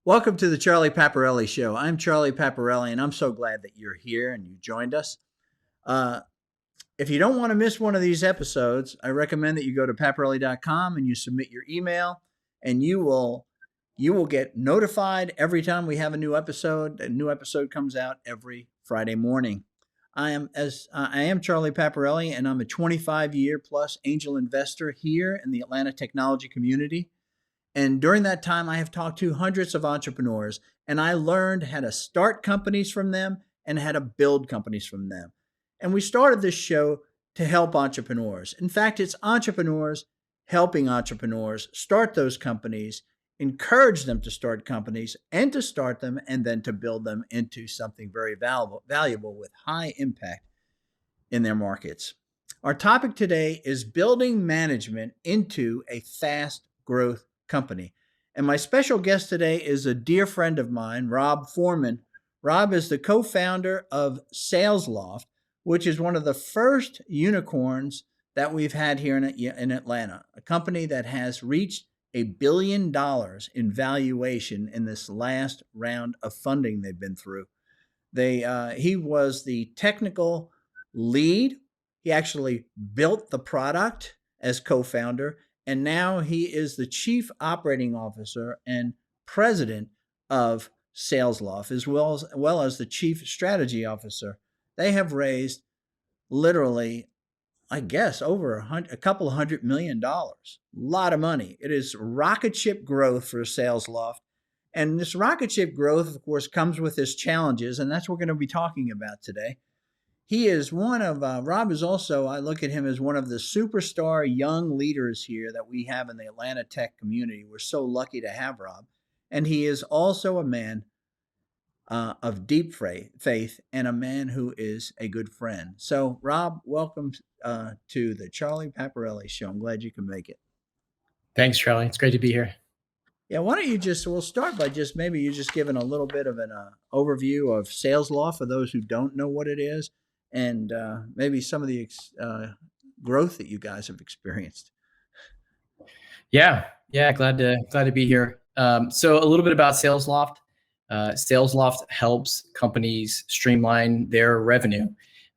Welcome to the Charlie Paparelli Show. I'm Charlie Paparelli, and I'm so glad that you're here and you joined us. Uh, if you don't want to miss one of these episodes, I recommend that you go to paparelli.com and you submit your email, and you will get notified every time we have a new episode. A new episode comes out every Friday morning. I am Charlie Paparelli, and I'm a 25-year plus angel investor here in the Atlanta technology community. And during that time, I have talked to hundreds of entrepreneurs, and I learned how to start companies from them and how to build companies from them. And we started this show to help entrepreneurs. In fact, it's entrepreneurs helping entrepreneurs start those companies, encourage them to start companies and to start them, and then to build them into something very valuable with high impact in their markets. Our topic today is building management into a fast growth company. And my special guest today is a dear friend of mine, Rob Forman. Rob is the co-founder of SalesLoft, which is one of the first unicorns that we've had here in Atlanta, a company that has reached $1 billion in valuation in this last round of funding they've been through. He was the technical lead. He actually built the product as co-founder, and now he is the chief operating officer and president of SalesLoft, as well as the chief strategy officer. They have raised literally, I guess, over a couple $100 million. A lot of money. It is rocket ship growth for SalesLoft. And this rocket ship growth, of course, comes with its challenges, and that's what we're going to be talking about today. He is Rob is also, I look at him as one of the superstar young leaders here that we have in the Atlanta tech community. We're so lucky to have Rob. And he is also a man of deep faith and a man who is a good friend. So, Rob, welcome to the Charlie Paparelli Show. I'm glad you can make it. Thanks, Charlie. It's great to be here. Yeah, why don't we'll start by maybe you just giving a little bit of an overview of SalesLoft for those who don't know what it is, and maybe some of the growth that you guys have experienced. Yeah, glad to be here. So a little bit about SalesLoft. SalesLoft helps companies streamline their revenue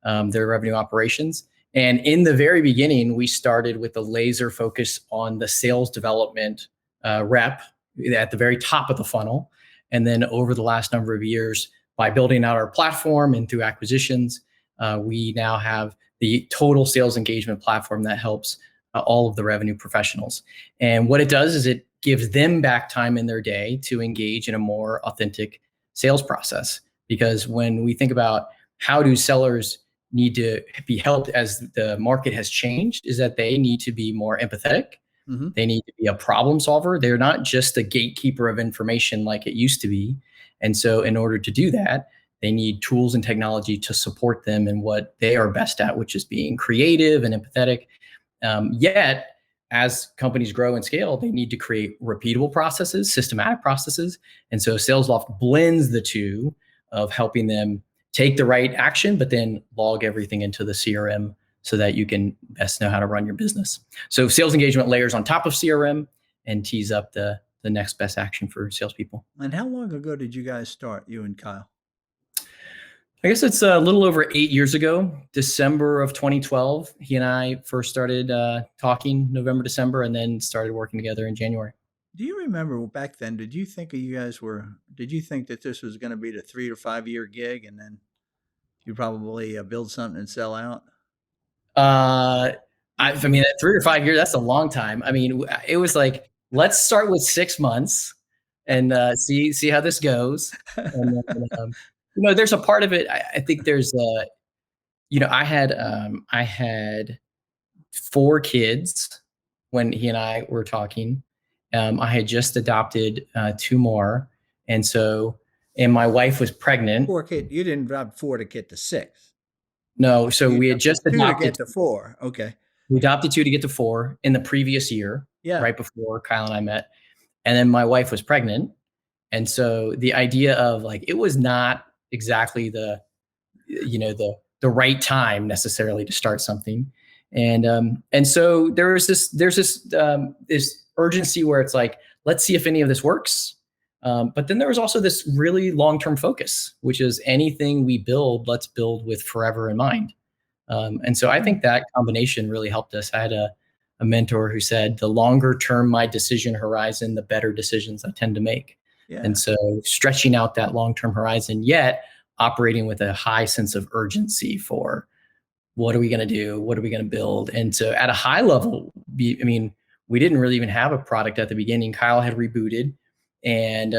operations. And in the very beginning, we started with a laser focus on the sales development rep at the very top of the funnel. And then over the last number of years, by building out our platform and through acquisitions, we now have the total sales engagement platform that helps all of the revenue professionals. And what it does is it gives them back time in their day to engage in a more authentic sales process. Because when we think about how do sellers need to be helped as the market has changed, is that they need to be more empathetic. Mm-hmm. They need to be a problem solver. They're not just a gatekeeper of information like it used to be. And so in order to do that, they need tools and technology to support them in what they are best at, which is being creative and empathetic. Yet, as companies grow and scale, they need to create repeatable processes, systematic processes. And so SalesLoft blends the two of helping them take the right action, but then log everything into the CRM so that you can best know how to run your business. So sales engagement layers on top of CRM and tees up the next best action for salespeople. And how long ago did you guys start, you and Kyle? I guess it's a little over 8 years ago, December of 2012. He and I first started talking November, December, and then started working together in January. Do you remember back then, did you think that this was going to be the 3 to 5 year gig and then you probably build something and sell out? I mean, 3 or 5 years, that's a long time. I mean, it was like, let's start with 6 months and see how this goes. And then, there's a part of it. I think there's I had 4 kids when he and I were talking. I had just adopted 2 more. And my wife was pregnant. 4 kids. You didn't adopt 4 to get to 6. No. So we had just adopted 2 to get to 4. Okay. We adopted 2 to get to 4 in the previous year. Yeah. Right before Kyle and I met. And then my wife was pregnant. And so the idea of it was not exactly the right time necessarily to start something. And so there's this urgency where it's like, let's see if any of this works. But then there was also this really long-term focus, which is anything we build, let's build with forever in mind. And so I Hmm. think that combination really helped us. I had a mentor who said, the longer term my decision horizon, the better decisions I tend to make. Yeah. And so stretching out that long-term horizon, yet operating with a high sense of urgency for what are we going to do? What are we going to build? And so at a high level, I mean, we didn't really even have a product at the beginning. Kyle had rebooted, and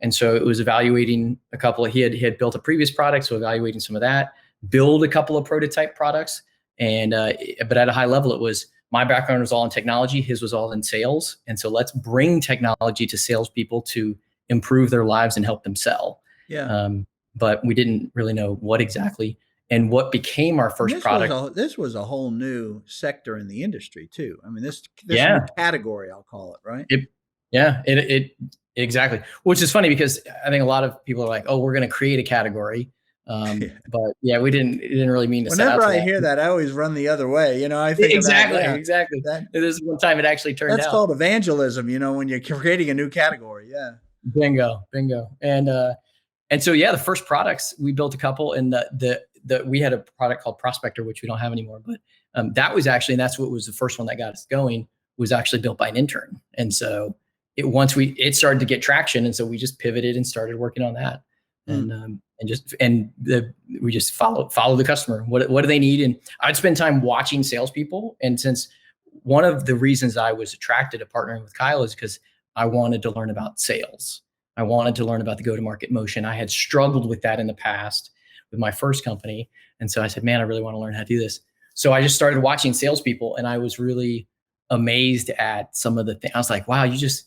and so it was evaluating a couple of, he had built a previous product, so evaluating some of that, build a couple of prototype products. And but at a high level, it was, my background was all in technology, his was all in sales. And so let's bring technology to salespeople to improve their lives and help them sell. Yeah. Um, but we didn't really know what exactly. And what became our And first product. this was a whole new sector in the industry too. I mean, this new Yeah, category, I'll call it, right? it, yeah, it exactly. Which is funny because I think a lot of people are like, "Oh, we're going to create a category," Yeah. but yeah, we didn't really mean to set Whenever out to I that. hear that, I always run the other way. I think about, Exactly, yeah, exactly. that This is one time it actually turned that's out. called evangelism, when you're creating a new category. Yeah. Bingo, bingo. And so yeah, the first products we built a couple, and the we had a product called Prospector, which we don't have anymore. But that was actually, and that's what was the first one that got us going, was actually built by an intern. And so it started to get traction, and so we just pivoted and started working on that, Hmm. we just follow the customer. What do they need? And I'd spend time watching salespeople, and since one of the reasons I was attracted to partnering with Kyle is because I wanted to learn about sales. I wanted to learn about the go-to-market motion. I had struggled with that in the past with my first company. And so I said, man, I really want to learn how to do this. So I just started watching salespeople, and I was really amazed at some of the things. I was like, wow, you just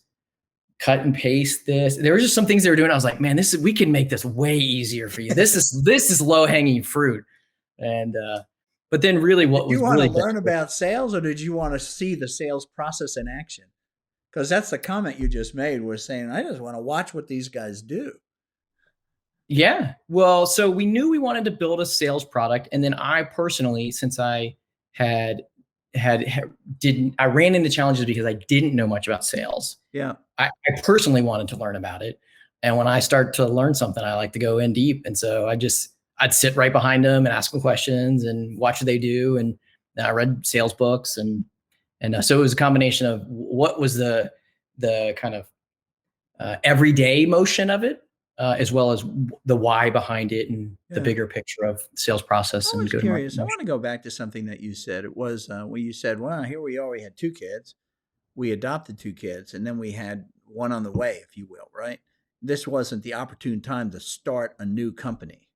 cut and paste this. There were just some things they were doing. I was like, man, we can make this way easier for you. This is low-hanging fruit. And but then really Did what you was want to really learn about sales, or did you want to see the sales process in action? Because that's the comment you just made, was saying, I just want to watch what these guys do. Yeah. Well, so we knew we wanted to build a sales product. And then I personally, since I had didn't, I ran into challenges because I didn't know much about sales. Yeah. I personally wanted to learn about it. And when I start to learn something, I like to go in deep. And so I'd sit right behind them and ask them questions and watch what they do. And I read sales books, and so it was a combination of what was the kind of everyday motion of it, as well as the why behind it and the Yeah. bigger picture of sales process I and was go-to-market curious. I want motion. to go back to something that you said. It was when you said, well, here we are, we had two kids. We adopted two kids, and then we had one on the way, if you will, right? This wasn't the opportune time to start a new company.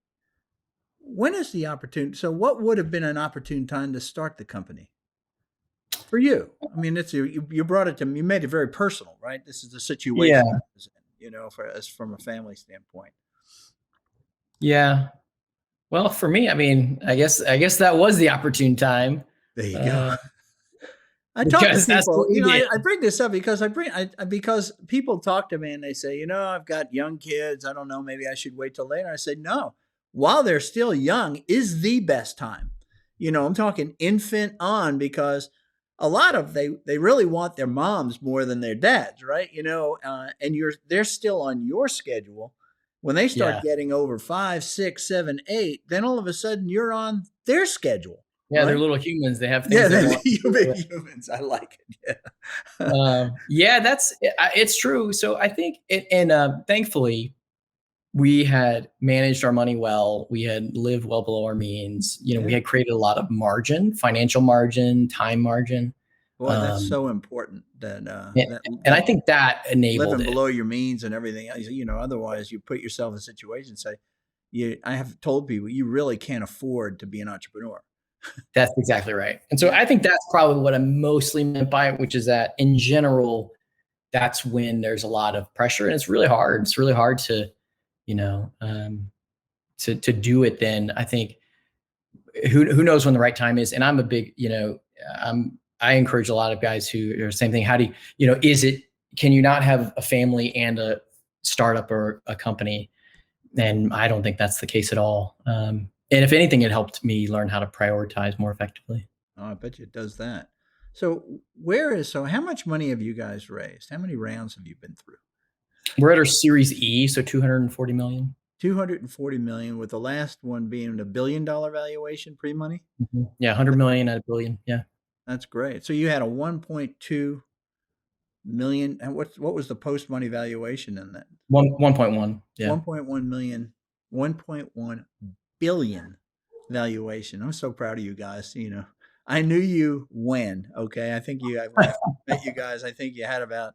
When is the opportune? So, what would have been an opportune time to start the company for you? I mean, you brought it to me. You made it very personal, right? This is the Yeah, situation I was in, for us from a family standpoint. yeah. Well, for me, I mean, I guess that was the opportune time, There you go. uh, I talk to because that's people, what we did. I bring this up because because people talk to me and they say, I've got young kids. I don't know, maybe I should wait till later. I say, no, while they're still young is the best time. I'm talking infant on, because a lot of they really want their moms more than their dads, right? And they're still on your schedule. When they Yeah, start getting over 5, 6, 7, 8, then all of a sudden you're on their schedule, yeah. They're right? little humans. They have Yeah, things they they're want to big do. humans. I like it. Yeah. Yeah, it's true. So I think thankfully we had managed our money well. We had lived well below our means. We Yeah. had created a lot of margin, financial margin, time margin. Boy, that's Um, so important that and, and I think that enabled living it. below your means and everything else, otherwise you put yourself in a situation, say, I have told people you really can't afford to be an entrepreneur. That's exactly right. And so Yeah. I think that's probably what I mostly meant by it, which is that in general, that's when there's a lot of pressure, and it's really hard. It's really hard to, you know, to do it. Then I think who knows when the right time is. And I'm a big, I encourage a lot of guys who are the same thing. How do can you not have a family and a startup or a company? And I don't think that's the case at all. And if anything, it helped me learn how to prioritize more effectively. Oh, I bet you it does that. So how much money have you guys raised? How many rounds have you been through? We're at our Series E, so 240 million. 240 million, with the last one being a $1 billion valuation pre-money. Yeah, 100 million at a billion. Yeah, That's great. So you had a 1.2 million. And what was the post-money valuation in that? 1.1. Yeah, 1.1 million, 1.1 billion valuation. I'm so proud of you guys. I knew you when, okay. I think when I met you guys, I think you had about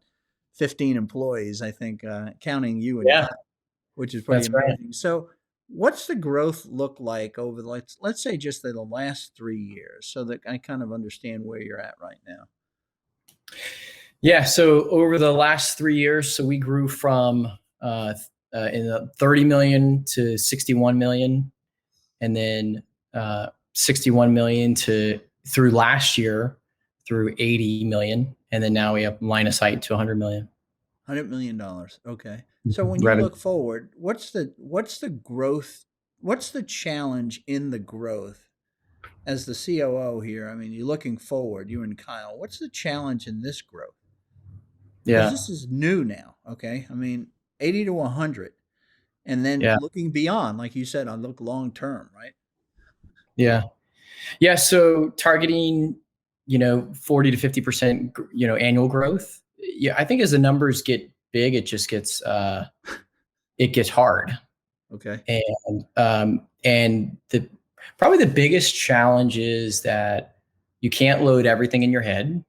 15 employees, I think, counting you and yeah, Kyle, which is pretty that's right. amazing. So what's the growth look like over let's say just the last 3 years, so that I kind of understand where you're at right now? Yeah, so over the last 3 years, so we grew from in the 30 million to 61 million, and then 61 million to through last year through 80 million, and then now we have line of sight to 100 million $100 million. Okay. So when you revenue. look forward, what's the growth? What's the challenge in the growth as the COO here? I mean, you're looking forward, you and Kyle. What's the challenge in this growth? Because Yeah, this is new now. Okay. I mean, 80 to 100, and then yeah, looking beyond, like you said, I look long term, right? yeah, yeah. So targeting, 40 to 50%, annual growth. Yeah, I think as the numbers get big, it gets hard. Okay. And the probably the biggest challenge is that you can't load everything in your head.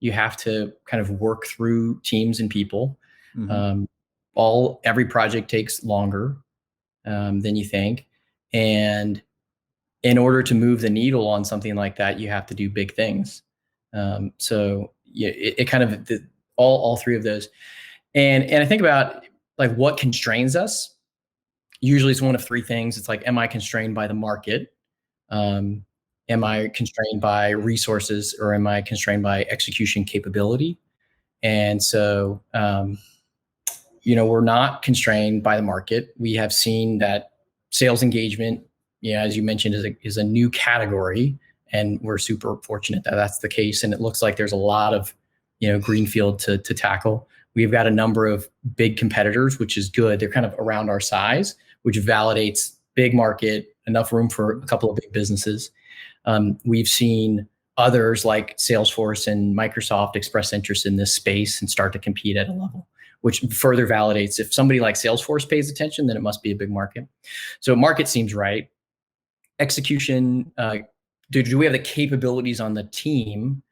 You have to kind of work through teams and people. Mm-hmm. Um, every project takes longer than you think, and in order to move the needle on something like that, you have to do big things. So yeah, it kind of all three of those, and I think about like what constrains us. Usually it's one of three things. It's like, am I constrained by the market? Um, am I constrained by resources, or am I constrained by execution capability? And so, we're not constrained by the market. We have seen that sales engagement, as you mentioned, is a new category, and we're super fortunate that that's the case. And it looks like there's a lot of, greenfield to tackle. We've got a number of big competitors, which is good. They're kind of around our size, which validates big market, enough room for a couple of big businesses. We've seen others like Salesforce and Microsoft express interest in this space and start to compete at a level, which further validates if somebody like Salesforce pays attention, then it must be a big market. So market seems right. Execution, do we have the capabilities on the team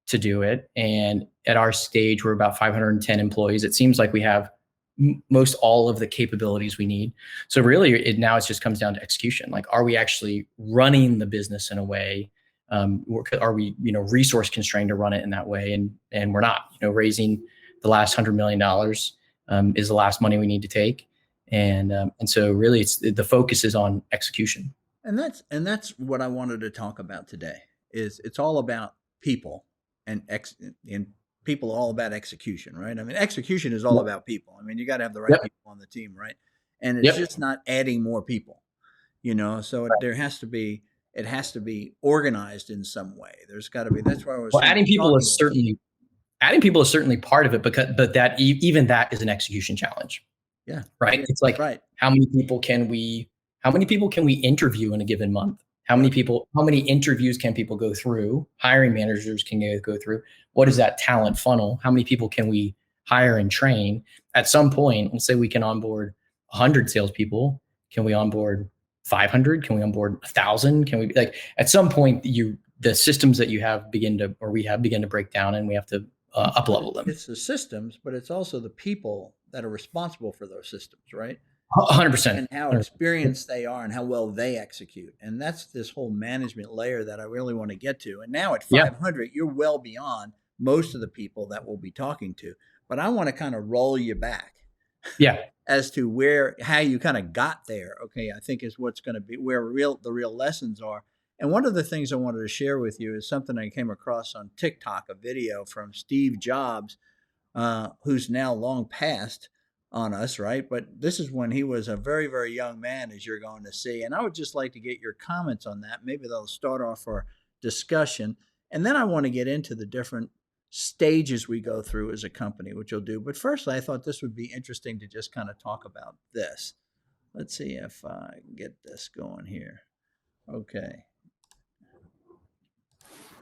to do it? And at our stage, we're about 510 employees. It seems like we have most all of the capabilities we need. So really, it just comes down to execution. Like, are we actually running the business in a way? Are we, resource constrained to run it in that way? And we're not. Raising the last $100 million is the last money we need to take. And so really, the focus is on execution. And that's what I wanted to talk about today. Is it's all about people and people all about execution, right? I mean, execution is all Yep. about people. I mean, you got to have the right Yep. people on the team, right? And it's Yep. just not adding more people, So it has to be organized in some way. There's got to be. That's why I was Well, saying talking about. adding people is certainly part of it, but that even that is an execution challenge. Yeah, Right? It's like, right. how many people can we interview in a given month? How Right. many interviews can people go through? Hiring managers can go through. What is that talent funnel? How many people can we hire and train? At some point, let's say we can onboard 100 salespeople. Can we onboard 500? Can we onboard 1,000? Can we, like, at some point, the systems that we have begin to break down, and we have to up level them. It's the systems, but it's also the people that are responsible for those systems, right? 100%. And how experienced they are and how well they execute. And that's this whole management layer that I really want to get to. And now at Yeah. 500, you're well beyond most of the people that we'll be talking to. But I want to kind of roll you back Yeah. as to how you kind of got there. Okay, I think is what's going to be where the real lessons are. And one of the things I wanted to share with you is something I came across on TikTok, a video from Steve Jobs, who's now long passed on us, right? But this is when he was a very, very young man, as you're going to see. And I would just like to get your comments on that. Maybe they'll start off our discussion. And then I want to get into the different stages we go through as a company, which you'll do. But first, I thought this would be interesting to just kind of talk about this. Let's see if I can get this going here. Okay.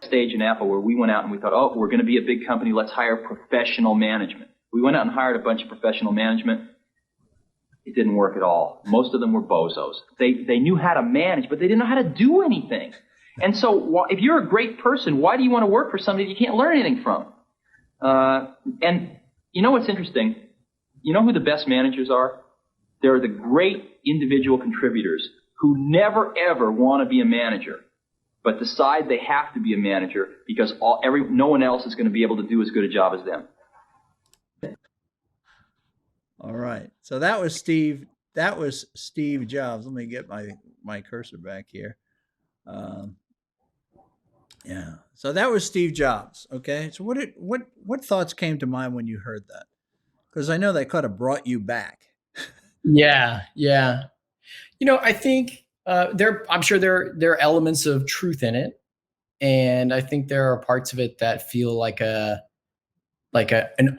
Stage in Apple where we went out and we thought, oh, we're going to be a big company. Let's hire professional management. We went out and hired a bunch of professional management. It didn't work at all. Most of them were bozos. They knew how to manage, but they didn't know how to do anything. And so if you're a great person, why do you want to work for somebody you can't learn anything from? And you know what's interesting? You know who the best managers are? They're the great individual contributors who never, ever want to be a manager, but decide they have to be a manager because no one else is going to be able to do as good a job as them. All right. So that was Steve. That was Steve Jobs. Let me get my cursor back here. Yeah. So that was Steve Jobs. Okay. So what thoughts came to mind when you heard that? Because I know that kind of brought you back. Yeah. I think I'm sure there are elements of truth in it, and I think there are parts of it that feel like an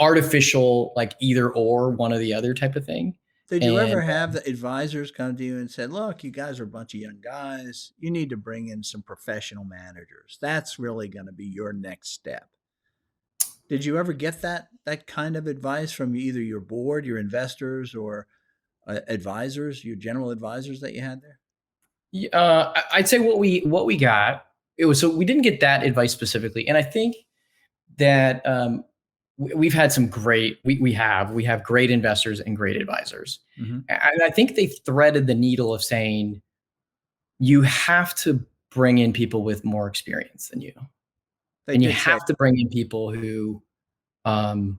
artificial, like either or, one or the other type of thing. Did you ever have the advisors come to you and said, look, you guys are a bunch of young guys. You need to bring in some professional managers. That's really going to be your next step. Did you ever get that kind of advice from either your board, your investors, or advisors, your general advisors that you had there? I'd say what we got, so we didn't get that advice specifically. And I think that we've had some great, we have great investors and great advisors. Mm-hmm. And I think they threaded the needle of saying, you have to bring in people with more experience than you. And you have to bring in people who can,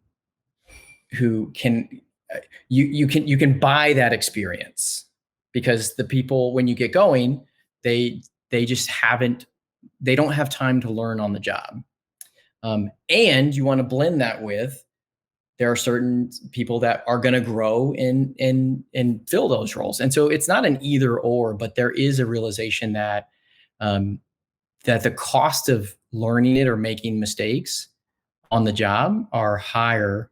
you can buy that experience, because the people, when you get going, they don't have time to learn on the job. And you want to blend that with, there are certain people that are going to grow and fill those roles. And so it's not an either or, but there is a realization that that the cost of learning it or making mistakes on the job are higher,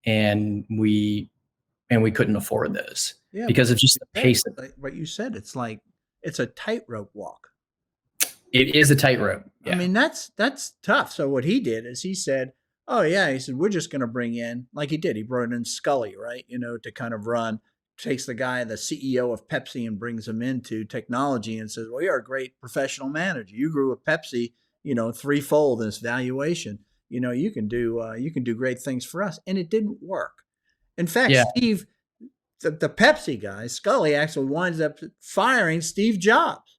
and we couldn't afford those because of just the pace of it. What you said, it's a tightrope walk. It is a tightrope. Yeah. I mean, that's tough. So what he did is he said, oh yeah, he said, we're just going to bring in, like he did, he brought in Scully, right? To kind of takes the guy, the CEO of Pepsi, and brings him into technology and says, well, you're a great professional manager. You grew a Pepsi, threefold in its valuation. You can do great things for us. And it didn't work. In fact, Steve, the Pepsi guy, Scully, actually winds up firing Steve Jobs,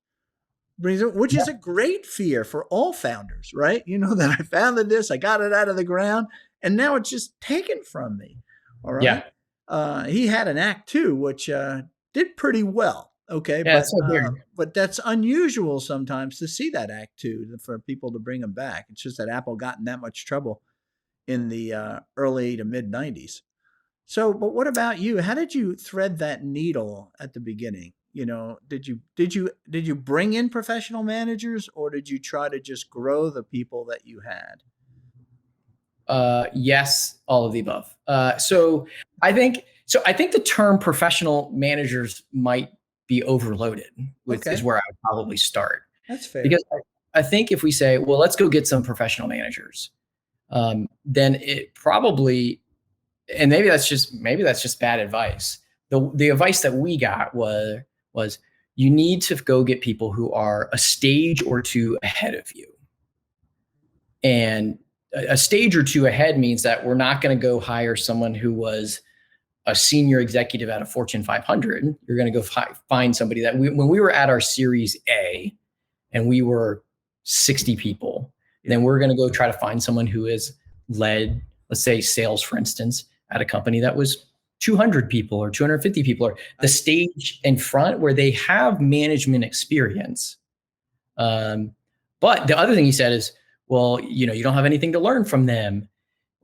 which is a great fear for all founders, right? That I founded this, I got it out of the ground, and now it's just taken from me. All right. Yeah. He had an act 2, which did pretty well. Okay. Yeah, but that's unusual sometimes to see that act 2 for people to bring him back. It's just that Apple got in that much trouble in the early to mid 90s. So, but what about you? How did you thread that needle at the beginning? Did you bring in professional managers, or did you try to just grow the people that you had? Yes, all of the above. So I think the term professional managers might be overloaded, is where I would probably start. That's fair. Because I think if we say, well, let's go get some professional managers, then it probably, and maybe that's just bad advice. The advice that we got was you need to go get people who are a stage or 2 ahead of you. And a stage or 2 ahead means that we're not going to go hire someone who was a senior executive at a Fortune 500. You're going to go find somebody that when we were at our Series A and we were 60 people, then we're going to go try to find someone who has led, let's say, sales, for instance, at a company that was 200 people or 250 people, or the stage in front where they have management experience. But the other thing he said is, well, you don't have anything to learn from them.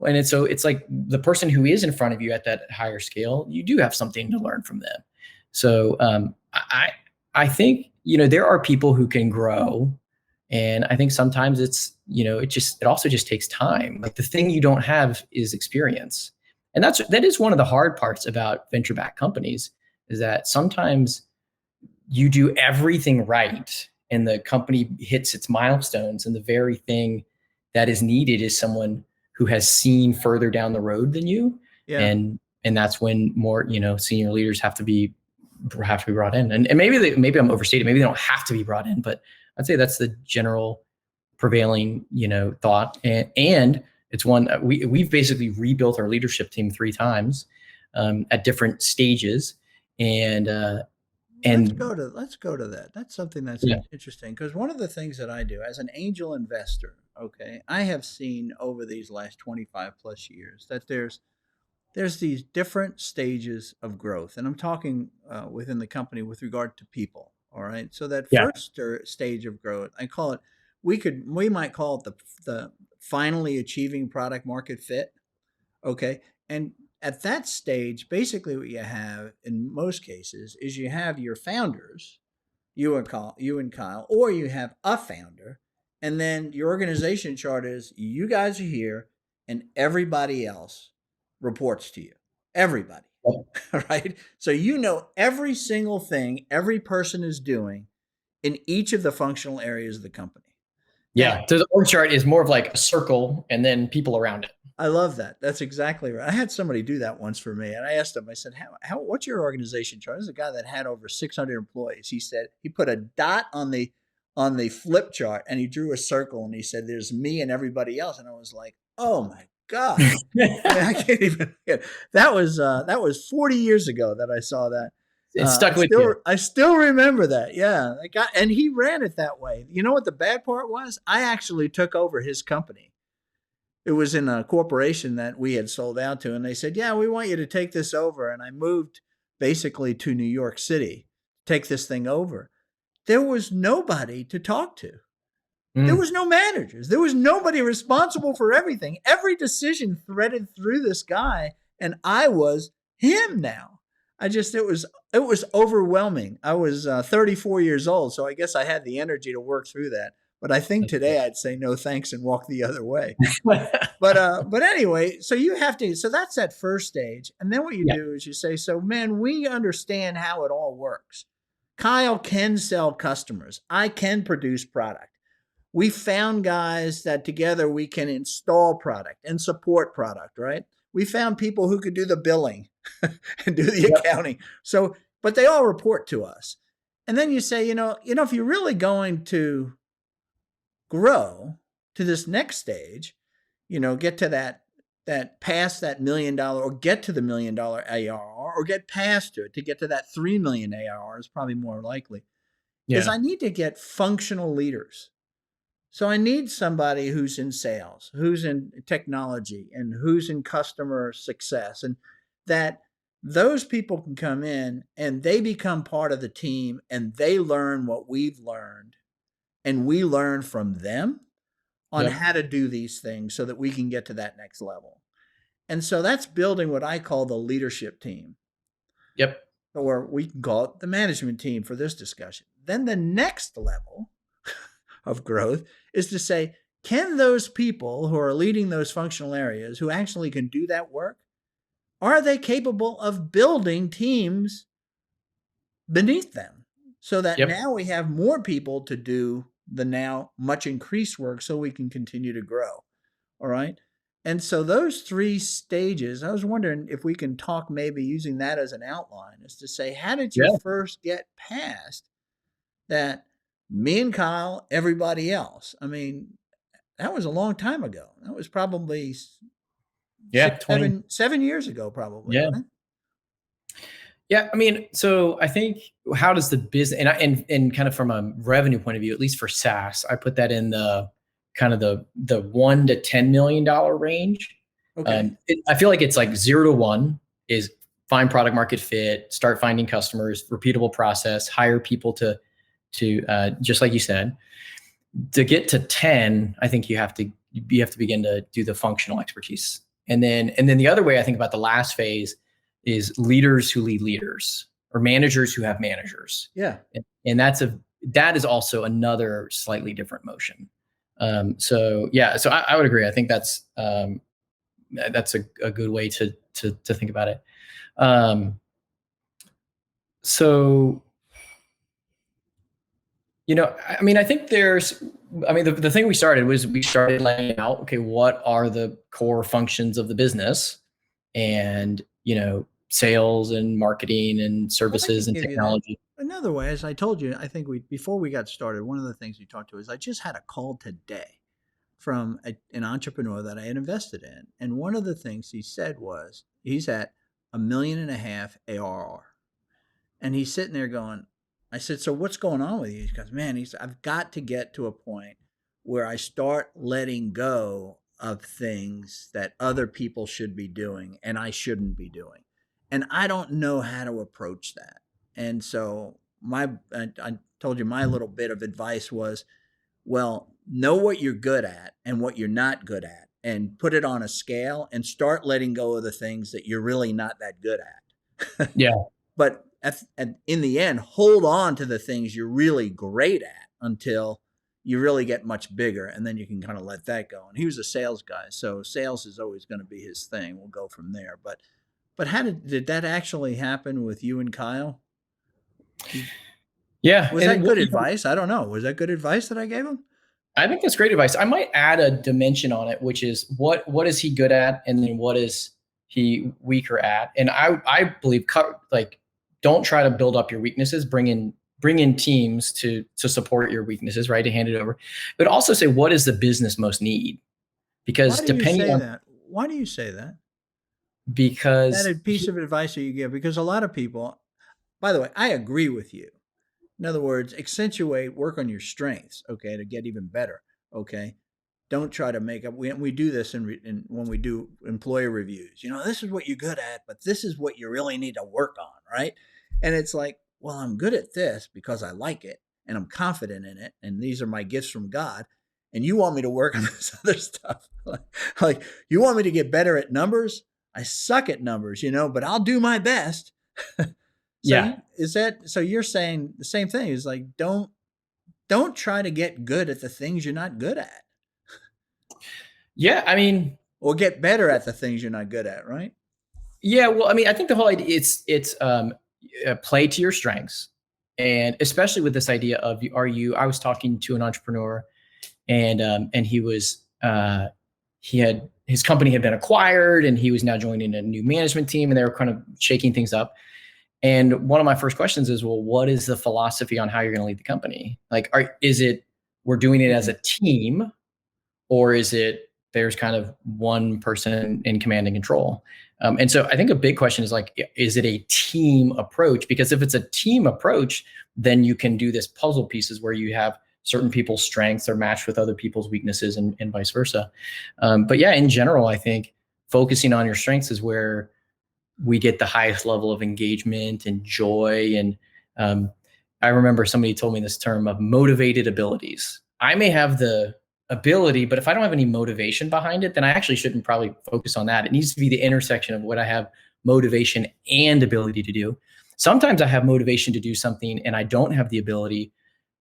And it's like the person who is in front of you at that higher scale, you do have something to learn from them. So I think, there are people who can grow And I think sometimes it's, it also just takes time. Like the thing you don't have is experience. And that is one of the hard parts about venture-backed companies, is that sometimes you do everything right and the company hits its milestones, and the very thing that is needed is someone who has seen further down the road than you. Yeah. And that's when more, senior leaders have to be brought in. And maybe I'm overstating, maybe they don't have to be brought in, but I'd say that's the general prevailing, thought. And it's one we've basically rebuilt our leadership team 3 times at different stages. And let's go to that. That's something that's Yeah. interesting, because one of the things that I do as an angel investor, okay, I have seen over these last 25 plus years that there's these different stages of growth, and I'm talking within the company with regard to people. All right, so that Yeah. first stage of growth, I call it. We might call it the finally achieving product market fit. Okay, and at that stage, basically what you have in most cases is you have your founders, you and Kyle, or you have a founder, and then your organization chart is you guys are here, and everybody else reports to you. Everybody, right? So you know every single thing every person is doing in each of the functional areas of the company. Yeah. So the org chart is more of like a circle and then people around it. I love that. That's exactly right. I had somebody do that once for me, and I asked him. I said, what's your organization chart?" This is a guy that had over 600 employees. He said he put a dot on the flip chart, and he drew a circle, and he said, "There's me and everybody else." And I was like, "Oh my God!" I mean, I can't even. That was 40 years ago that I saw that. It stuck with you. I still remember that. Yeah, and he ran it that way. You know what the bad part was? I actually took over his company. It was in a corporation that we had sold out to, and they said, "Yeah, we want you to take this over." And I moved basically to New York City, take this thing over. There was nobody to talk to. There was no managers. There was nobody responsible for everything. Every decision threaded through this guy, and I was him now. It was overwhelming. I was 34 years old, so I guess I had the energy to work through that. But I think today I'd say no thanks and walk the other way. But anyway, so you have to. So that's that first stage, and then what you do is you say, "So man, we understand how it all works. Kyle can sell customers. I can produce product. We found guys that together we can install product and support product, right? We found people who could do the billing and do the accounting. So, but they all report to us." And then you say, if you're really going to grow to this next stage, get to that past that $1 million, or get to the $1 million ARR, or get past it to get to that 3 million ARR is probably more likely. Is I need to get functional leaders. So I need somebody who's in sales, who's in technology, and who's in customer success, and that those people can come in and they become part of the team, and they learn what we've learned, and we learn from them on how to do these things so that we can get to that next level. And so that's building what I call the leadership team. Yep. Or we can call it the management team for this discussion. Then the next level of growth is to say, can those people who are leading those functional areas, who actually can do that work, are they capable of building teams beneath them so that now we have more people to do the now much increased work so we can continue to grow? All right. And so those 3 stages, I was wondering if we can talk maybe using that as an outline, is to say, how did you first get past that me and Kyle, everybody else? I mean, that was a long time ago. That was probably 7 years ago, probably. Yeah. Right? Yeah. I mean, so I think, how does the business, and kind of from a revenue point of view, at least for SaaS, I put that in the kind of the $1 to $10 million range. Okay. I feel like it's like 0 to 1 is find product market fit, start finding customers, repeatable process, hire people to just like you said. To get to 10, I think you have to begin to do the functional expertise. And then the other way I think about the last phase is leaders who lead leaders, or managers who have managers. Yeah. And that's that is also another slightly different motion. So I would agree. I think that's a good way to think about it. So, I mean, I think the thing we started was we started laying out, okay, what are the core functions of the business, and, sales and marketing and services and give you that technology. another way. As I told you, I think before we got started, one of the things we talked to is I just had a call today from an entrepreneur that I had invested in, and one of the things he said was he's at $1.5 million ARR, and he's sitting there going, I said, so what's going on with you? He goes, man, I've got to get to a point where I start letting go of things that other people should be doing and I shouldn't be doing. And I don't know how to approach that. And so I told you my little bit of advice was, well, know what you're good at and what you're not good at, and put it on a scale and start letting go of the things that you're really not that good at. Yeah. But in the end, hold on to the things you're really great at until you really get much bigger, and then you can kind of let that go. And he was a sales guy, so sales is always going to be his thing. We'll go from there. But how did that actually happen with you and Kyle? Yeah. Was that good advice? I don't know. Was that good advice that I gave him? I think that's great advice. I might add a dimension on it, which is what is he good at, and then what is he weaker at. And I believe, like, don't try to build up your weaknesses. Bring in teams to support your weaknesses, right? To hand it over, but also say, what does the business most need? Because why do you say that? Because that a piece of advice that you give. Because a lot of people, by the way, I agree with you. In other words, work on your strengths, okay, to get even better, okay? Don't try to make up. We do this when we do employee reviews. This is what you're good at, but this is what you really need to work on, right? And it's like, well, I'm good at this because I like it and I'm confident in it, and these are my gifts from God. And you want me to work on this other stuff. Like you want me to get better at numbers? I suck at numbers, but I'll do my best. So you're saying the same thing. Is like, don't try to get good at the things you're not good at. Yeah, I mean, or get better at the things you're not good at, right? Yeah, well, I mean, I think the whole idea it's play to your strengths, and especially with this idea of I was talking to an entrepreneur, and he was his company had been acquired, and he was now joining a new management team, and they were kind of shaking things up. And one of my first questions is, well, what is the philosophy on how you're going to lead the company? Like, is it we're doing it as a team, or is it there's kind of one person in command and control? And so I think a big question is like, is it a team approach? Because if it's a team approach, then you can do this puzzle pieces where you have certain people's strengths are matched with other people's weaknesses, and vice versa. But yeah, in general, I think focusing on your strengths is where we get the highest level of engagement and joy. And I remember somebody told me this term of motivated abilities. I may have the ability, but if I don't have any motivation behind it, then I actually shouldn't probably focus on that. It needs to be the intersection of what I have motivation and ability to do. Sometimes I have motivation to do something and I don't have the ability,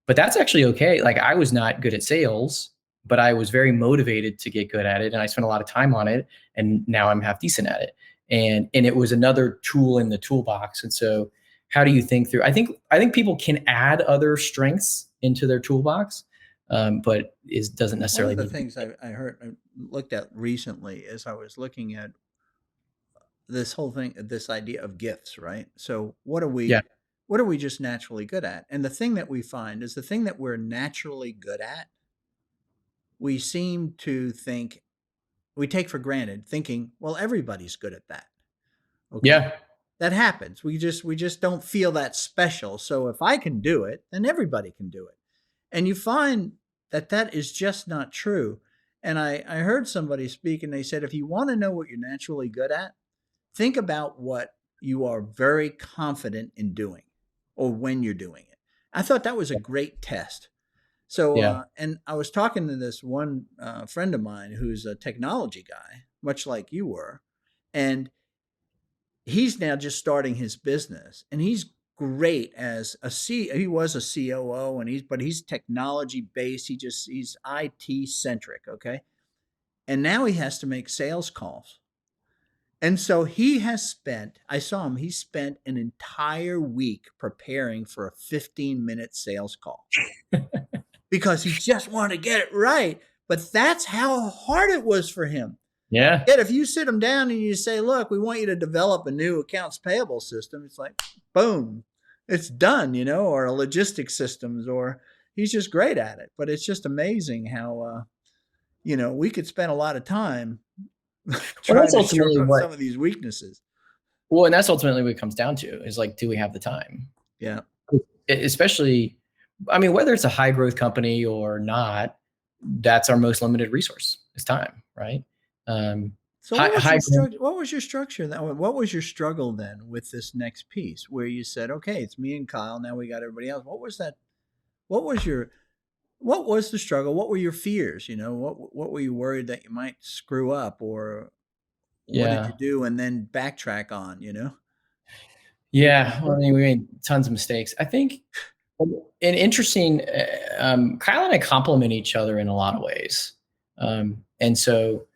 but that's actually okay. Like, I was not good at sales, but I was very motivated to get good at it, and I spent a lot of time on it, and now I'm half decent at it. And it was another tool in the toolbox. And so how do you think through? I think people can add other strengths into their toolbox, but it doesn't necessarily. One of the things I looked at recently as I was looking at this whole thing, this idea of gifts, right? So what are we just naturally good at? And the thing that we find is the thing that we're naturally good at, we seem to think, we take for granted, thinking, well, everybody's good at that. Okay. Yeah. That happens. We just don't feel that special. So if I can do it, then everybody can do it. And you find that is just not true. And I heard somebody speak, and they said, if you want to know what you're naturally good at, think about what you are very confident in doing, or when you're doing it. I thought that was a great test. So, and I was talking to this one friend of mine who's a technology guy, much like you were, and he's now just starting his business, and he's great as he was a COO, and he's technology based. He's IT centric. Okay. And now he has to make sales calls. And so I saw him, he spent an entire week preparing for a 15-minute sales call because he just wanted to get it right. But that's how hard it was for him. Yeah. Yet if you sit him down and you say, look, we want you to develop a new accounts payable system, it's like, boom, it's done, or a logistics systems, or he's just great at it. But it's just amazing how, we could spend a lot of time trying to shore up some of these weaknesses. Well, and that's ultimately what it comes down to is like, do we have the time? Yeah. Especially, I mean, whether it's a high growth company or not, that's our most limited resource is time, right? So what was your structure? What was your struggle then with this next piece where you said, okay, it's me and Kyle, now we got everybody else. What was that? What was the struggle? What were your fears? What were you worried that you might screw up, or what did you do and then backtrack on, Yeah. Well, I mean, we made tons of mistakes. I think an interesting, Kyle and I complement each other in a lot of ways. And so,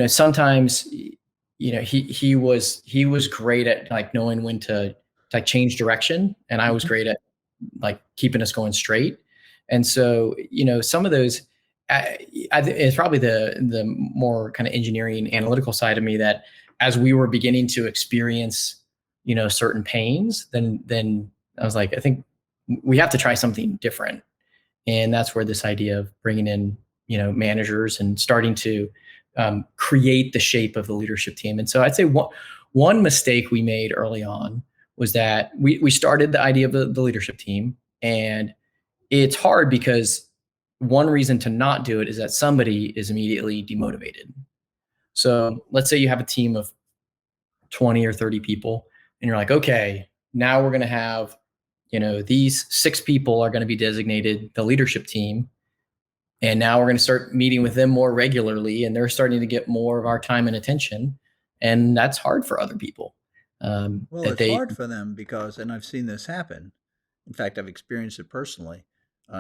sometimes, he was great at like knowing when to like change direction. And I was great at like keeping us going straight. And so, some of those, it's probably the more kind of engineering analytical side of me that as we were beginning to experience, certain pains, then I was like, I think we have to try something different. And that's where this idea of bringing in, managers and starting to create the shape of the leadership team. And so I'd say one mistake we made early on was that we started the idea of the leadership team, and it's hard because one reason to not do it is that somebody is immediately demotivated. So let's say you have a team of 20 or 30 people and you're like, okay, now we're going to have, these 6 people are going to be designated the leadership team. And now we're going to start meeting with them more regularly, and they're starting to get more of our time and attention. And that's hard for other people. Well, it's hard for them because, and I've seen this happen. In fact, I've experienced it personally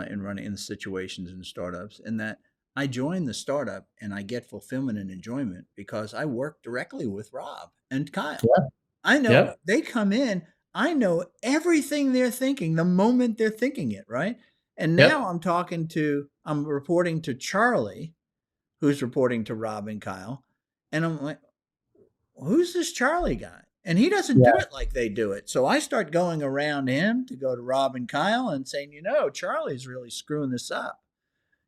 in running in situations in startups, in that I join the startup and I get fulfillment and enjoyment because I work directly with Rob and Kyle. Yeah. I know they come in, I know everything they're thinking the moment they're thinking it, right? And now I'm reporting to Charlie, who's reporting to Rob and Kyle. And I'm like, who's this Charlie guy? And he doesn't do it like they do it. So I start going around him to go to Rob and Kyle and saying, Charlie's really screwing this up.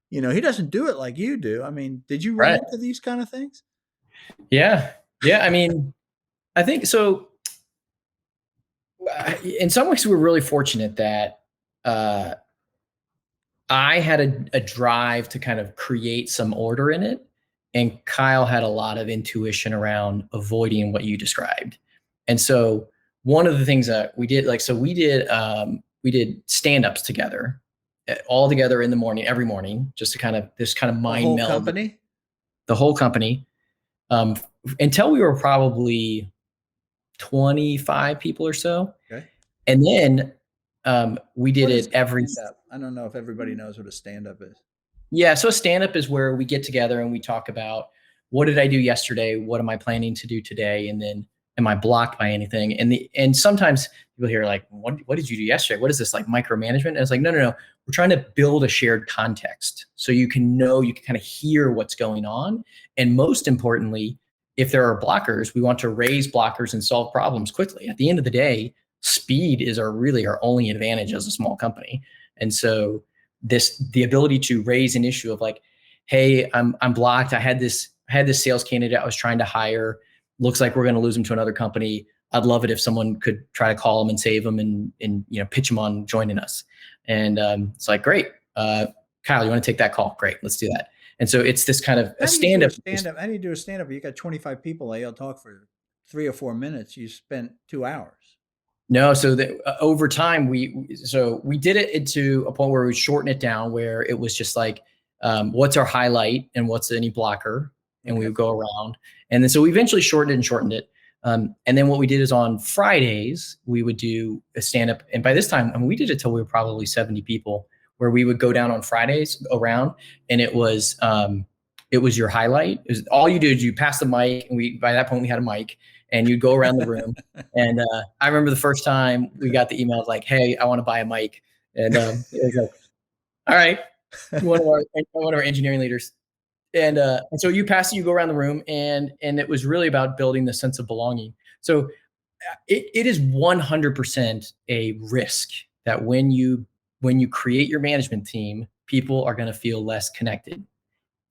He doesn't do it like you do. I mean, did you run into these kind of things? Yeah. Yeah. I mean, I think so. In some ways, we're really fortunate that I had a drive to kind of create some order in it, and Kyle had a lot of intuition around avoiding what you described. And so one of the things that we did, we did stand-ups together, all together in the morning, every morning, just to kind of mind meld the whole company, until we were probably 25 people or so. Okay. And then we did it every. I don't know if everybody knows what a stand-up is. Yeah, so a stand-up is where we get together and we talk about, what did I do yesterday? What am I planning to do today? And then, am I blocked by anything? And sometimes people hear like, what did you do yesterday? What is this, like micromanagement? And it's like, no. We're trying to build a shared context so you can kind of hear what's going on. And most importantly, if there are blockers, we want to raise blockers and solve problems quickly. At the end of the day, speed is our only advantage as a small company. And so the ability to raise an issue of like, hey, I'm blocked. I had this sales candidate I was trying to hire. Looks like we're going to lose him to another company. I'd love it if someone could try to call him and save him and pitch him on joining us. And it's like, great. Kyle, you want to take that call? Great. Let's do that. And so it's this kind of a stand-up. How do you do a stand-up? You got 25 people. They'll talk for 3 or 4 minutes. You spent 2 hours. No, so over time we did it into a point where we shorten it down, where it was just like, what's our highlight and what's any blocker, and we would go around, and then so we eventually shortened it. And then what we did is on Fridays, we would do a stand-up. And by this time, I mean, we did it till we were probably 70 people, where we would go down on Fridays around, and it was your highlight. It was, all you did is you pass the mic, and by that point we had a mic, and you'd go around the room. And I remember the first time we got the email like, "Hey, I want to buy a mic," and it was like, "All right," one of our engineering leaders. And so you pass it, you go around the room, and it was really about building the sense of belonging. So it is 100% a risk that when you create your management team, people are going to feel less connected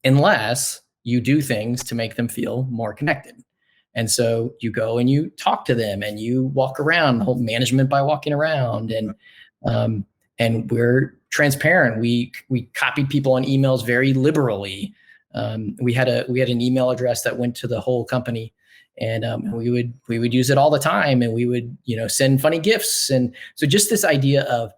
unless you do things to make them feel more connected. And so you go and you talk to them, and you walk around, the whole management by walking around, and we're transparent. We copied people on emails very liberally. We had an email address that went to the whole company, and we would use it all the time, and we would send funny gifts. And so just this idea of,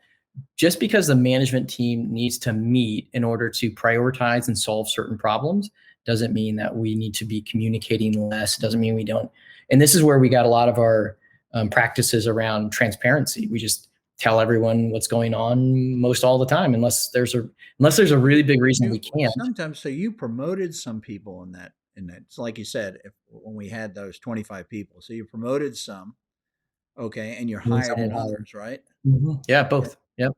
just because the management team needs to meet in order to prioritize and solve certain problems doesn't mean that we need to be communicating less. It doesn't mean we don't. And this is where we got a lot of our practices around transparency. We just tell everyone what's going on most all the time, unless there's a really big reason we can't. Sometimes, so you promoted some people in that. It's like you said, when we had those 25 people, so you promoted some, okay, and you hired others, right? Mm-hmm. Yeah, both. Yep.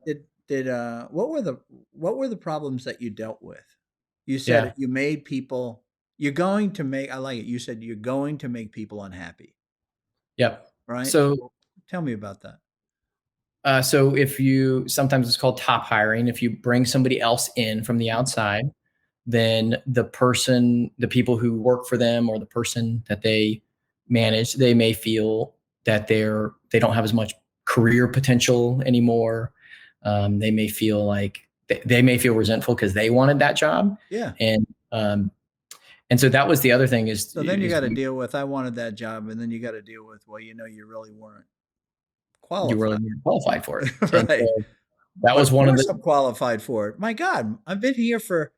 What were the problems that you dealt with? You said you made people. You're going to make. I like it. You said you're going to make people unhappy. Yep. Right. So tell me about that. So sometimes it's called top hiring. If you bring somebody else in from the outside, then the people who work for them, or the person that they manage, they may feel that they don't have as much career potential anymore. They may feel like they may feel resentful because they wanted that job. Yeah. And so that was the other thing is. So then you got to deal with, I wanted that job. And then you got to deal with, well, you really weren't qualified. You really weren't qualified for it. Right. So that was one of the. I'm qualified for it. My God, I've been here for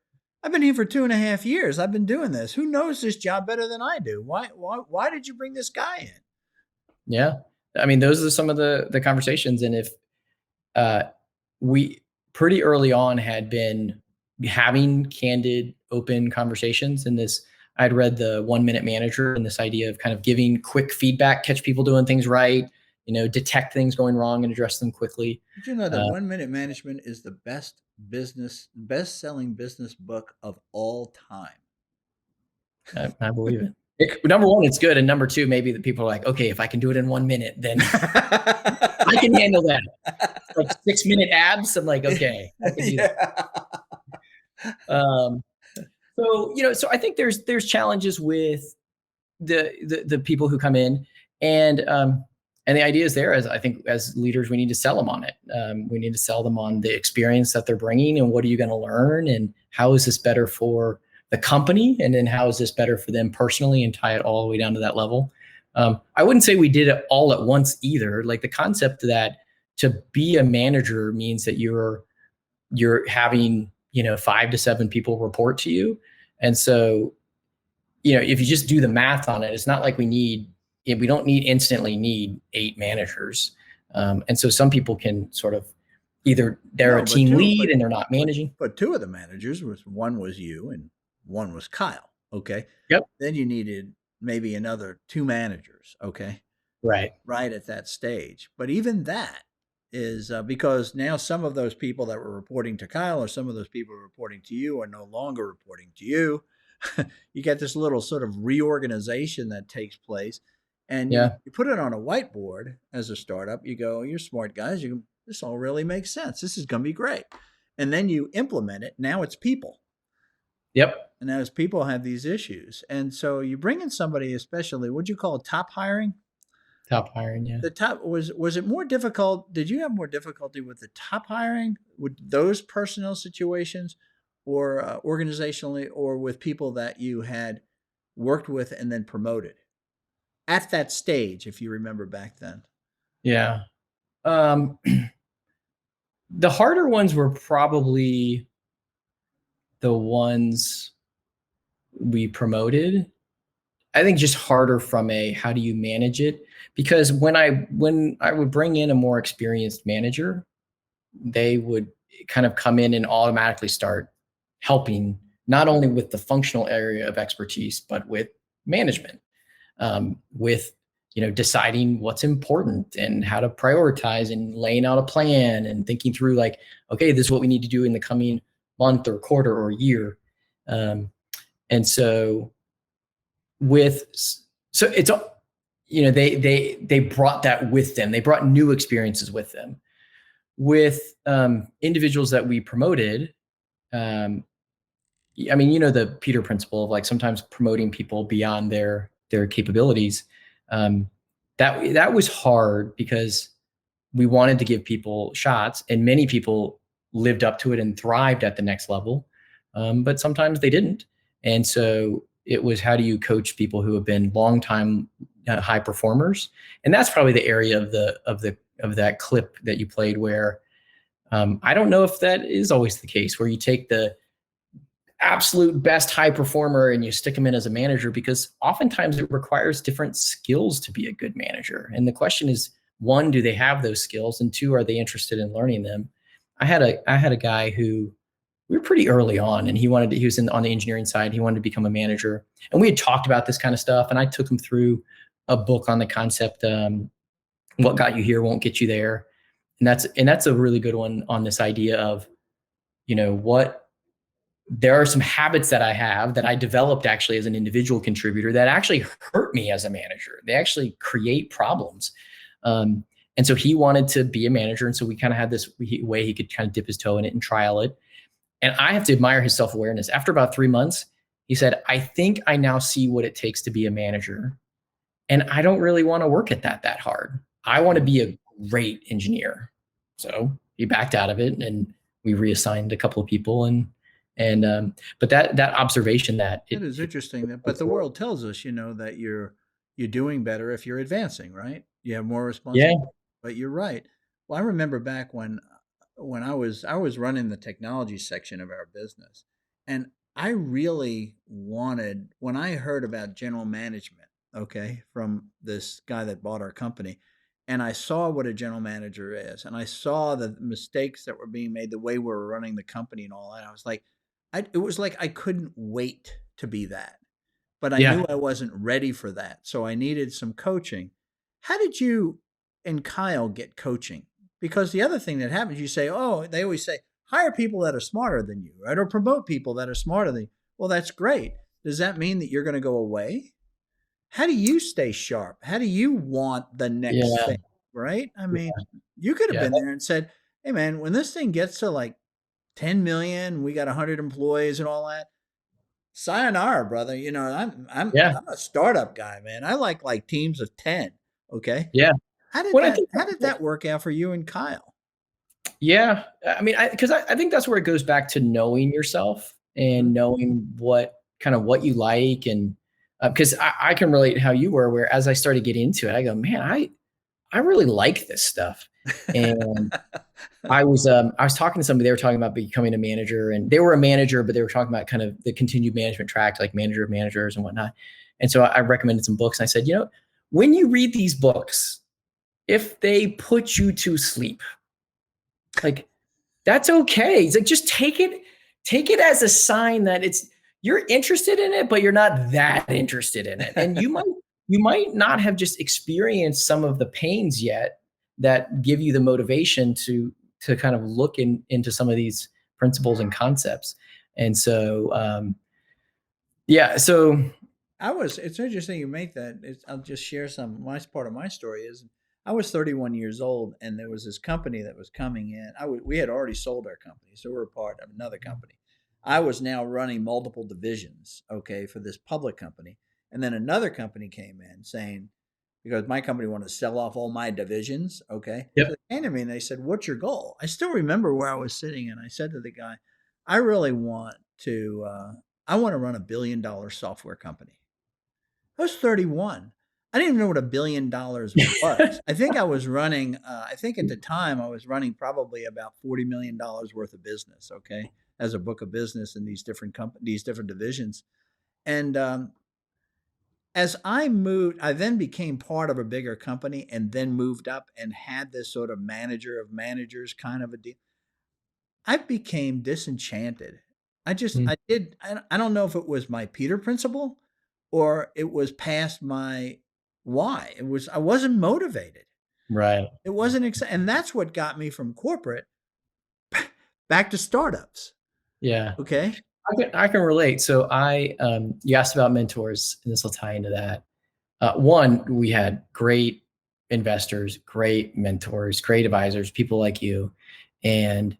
2.5 years. I've been doing this. Who knows this job better than I do? Why did you bring this guy in? Yeah. I mean, those are some of the conversations. And if we pretty early on had been having candid, open conversations in this, I'd read the 1 Minute Manager, and this idea of kind of giving quick feedback, catch people doing things right, detect things going wrong and address them quickly. Did you know that 1 Minute Management is the best-selling business book of all time? I believe it. Number one, it's good. And number two, maybe that people are like, okay, if I can do it in 1 minute, then I can handle that. It's like 6-minute abs. I'm like, okay, I can do that. So I think there's challenges with the people who come in, and the idea is there, as I think as leaders, we need to sell them on it. We need to sell them on the experience that they're bringing, and what are you going to learn, and how is this better for the company, and then how is this better for them personally, and tie it all the way down to that level. I wouldn't say we did it all at once either. Like the concept that to be a manager means that you're having 5 to 7 people report to you, and so if you just do the math on it, it's not like we don't instantly need 8 managers. And so some people can sort of either they're a team lead and they're not managing. But 2 of the managers one was you and one was Kyle. Okay. Yep. Then you needed maybe another 2 managers. Okay. Right at that stage. But even that is because now some of those people that were reporting to Kyle, or some of those people reporting to you, are no longer reporting to you. You get this little sort of reorganization that takes place, and you put it on a whiteboard as a startup. You go, you're smart guys. This all really makes sense. This is going to be great. And then you implement it. Now it's people. Yep. And as people have these issues. And so you bring in somebody, especially, what'd you call it, top hiring? Top hiring, yeah. The top was it more difficult? Did you have more difficulty with the top hiring, with those personnel situations, or organizationally, or with people that you had worked with and then promoted at that stage, if you remember back then? Yeah. The harder ones were probably the ones we promoted. I think just harder from a how do you manage it? Because when I would bring in a more experienced manager, they would kind of come in and automatically start helping not only with the functional area of expertise, but with management, with deciding what's important and how to prioritize and laying out a plan and thinking through like, okay, this is what we need to do in the coming month or quarter or year. And so with so it's they brought that with them. They brought new experiences with them. With individuals that we promoted, I mean, the Peter principle of like sometimes promoting people beyond their capabilities. That was hard because we wanted to give people shots, and many people lived up to it and thrived at the next level, but sometimes they didn't. And so it was, how do you coach people who have been longtime high performers? And that's probably the area of that clip that you played where I don't know if that is always the case, where you take the absolute best high performer and you stick them in as a manager, because oftentimes it requires different skills to be a good manager. And the question is, one, do they have those skills? And two, are they interested in learning them? I had a guy who, we were pretty early on, and he was on the engineering side. He wanted to become a manager, and we had talked about this kind of stuff. And I took him through a book on the concept, what got you here won't get you there. And that's a really good one on this idea of, there are some habits that I have that I developed actually as an individual contributor that actually hurt me as a manager. They actually create problems. And so he wanted to be a manager. And so we kind of had this way he could kind of dip his toe in it and trial it. And I have to admire his self-awareness. After about 3 months, he said, I think I now see what it takes to be a manager. And I don't really want to work at that hard. I want to be a great engineer. So he backed out of it, and we reassigned a couple of people, but that observation that it is interesting, but the world tells us, that you're doing better if you're advancing, right? You have more responsibility. Yeah. But you're right. Well, I remember back when I was running the technology section of our business, and I really wanted, when I heard about general management, okay, from this guy that bought our company, and I saw what a general manager is, and I saw the mistakes that were being made, the way we were running the company and all that, I was like, it was like I couldn't wait to be that, but I knew Yeah. I wasn't ready for that. So I needed some coaching. How did you and Kyle get coaching? Because the other thing that happens, you say, oh, they always say, hire people that are smarter than you, right? Or promote people that are smarter than you. Well, that's great. Does that mean that you're going to go away? How do you stay sharp? How do you want the next Yeah. thing, right? I mean, you could have Yeah. been there and said, hey, man, when this thing gets to like 10 million, we got 100 employees and all that. Sayonara, brother. I'm Yeah. a startup guy, man. I like teams of 10. Okay. Yeah. How did Well, I think that work out for you and Kyle? Yeah. I mean, because I think that's where it goes back to knowing yourself and knowing what you like. And because I can relate how you were, where as I started getting into it, I go, man, I really like this stuff. And I was talking to somebody, they were talking about becoming a manager, and they were a manager, but they were talking about kind of the continued management track, like manager of managers and whatnot. And so I recommended some books, and I said, when you read these books, if they put you to sleep, like, that's okay. It's like, just take it as a sign that you're interested in it, but you're not that interested in it. And you might not have just experienced some of the pains yet that give you the motivation to kind of look into some of these principles and concepts. And so, yeah, so It's interesting you make that. I'll just share my part of my story is I was 31 years old, and there was this company that was coming in. We had already sold our company, so we were part of another company. I was now running multiple divisions, okay, for this public company. And then another company came in saying, because my company wanted to sell off all my divisions, okay? yep. So they came to me and they said, what's your goal? I still remember where I was sitting, and I said to the guy, I really want to, I want to run $1 billion software company. I was 31. I didn't even know what $1 billion was. I think I was running, I think at the time I was running probably about $40 million worth of business, okay, as a book of business in these different divisions. And as I moved, I then became part of a bigger company and then moved up and had this sort of manager of managers kind of a deal. I became disenchanted. Mm. I don't know if it was my Peter principle or it was past my why. I wasn't motivated. Right. It wasn't exciting. And that's what got me from corporate back to startups. Yeah. Okay. I can relate. So you asked about mentors, and this will tie into that. One, we had great investors, great mentors, great advisors, people like you, and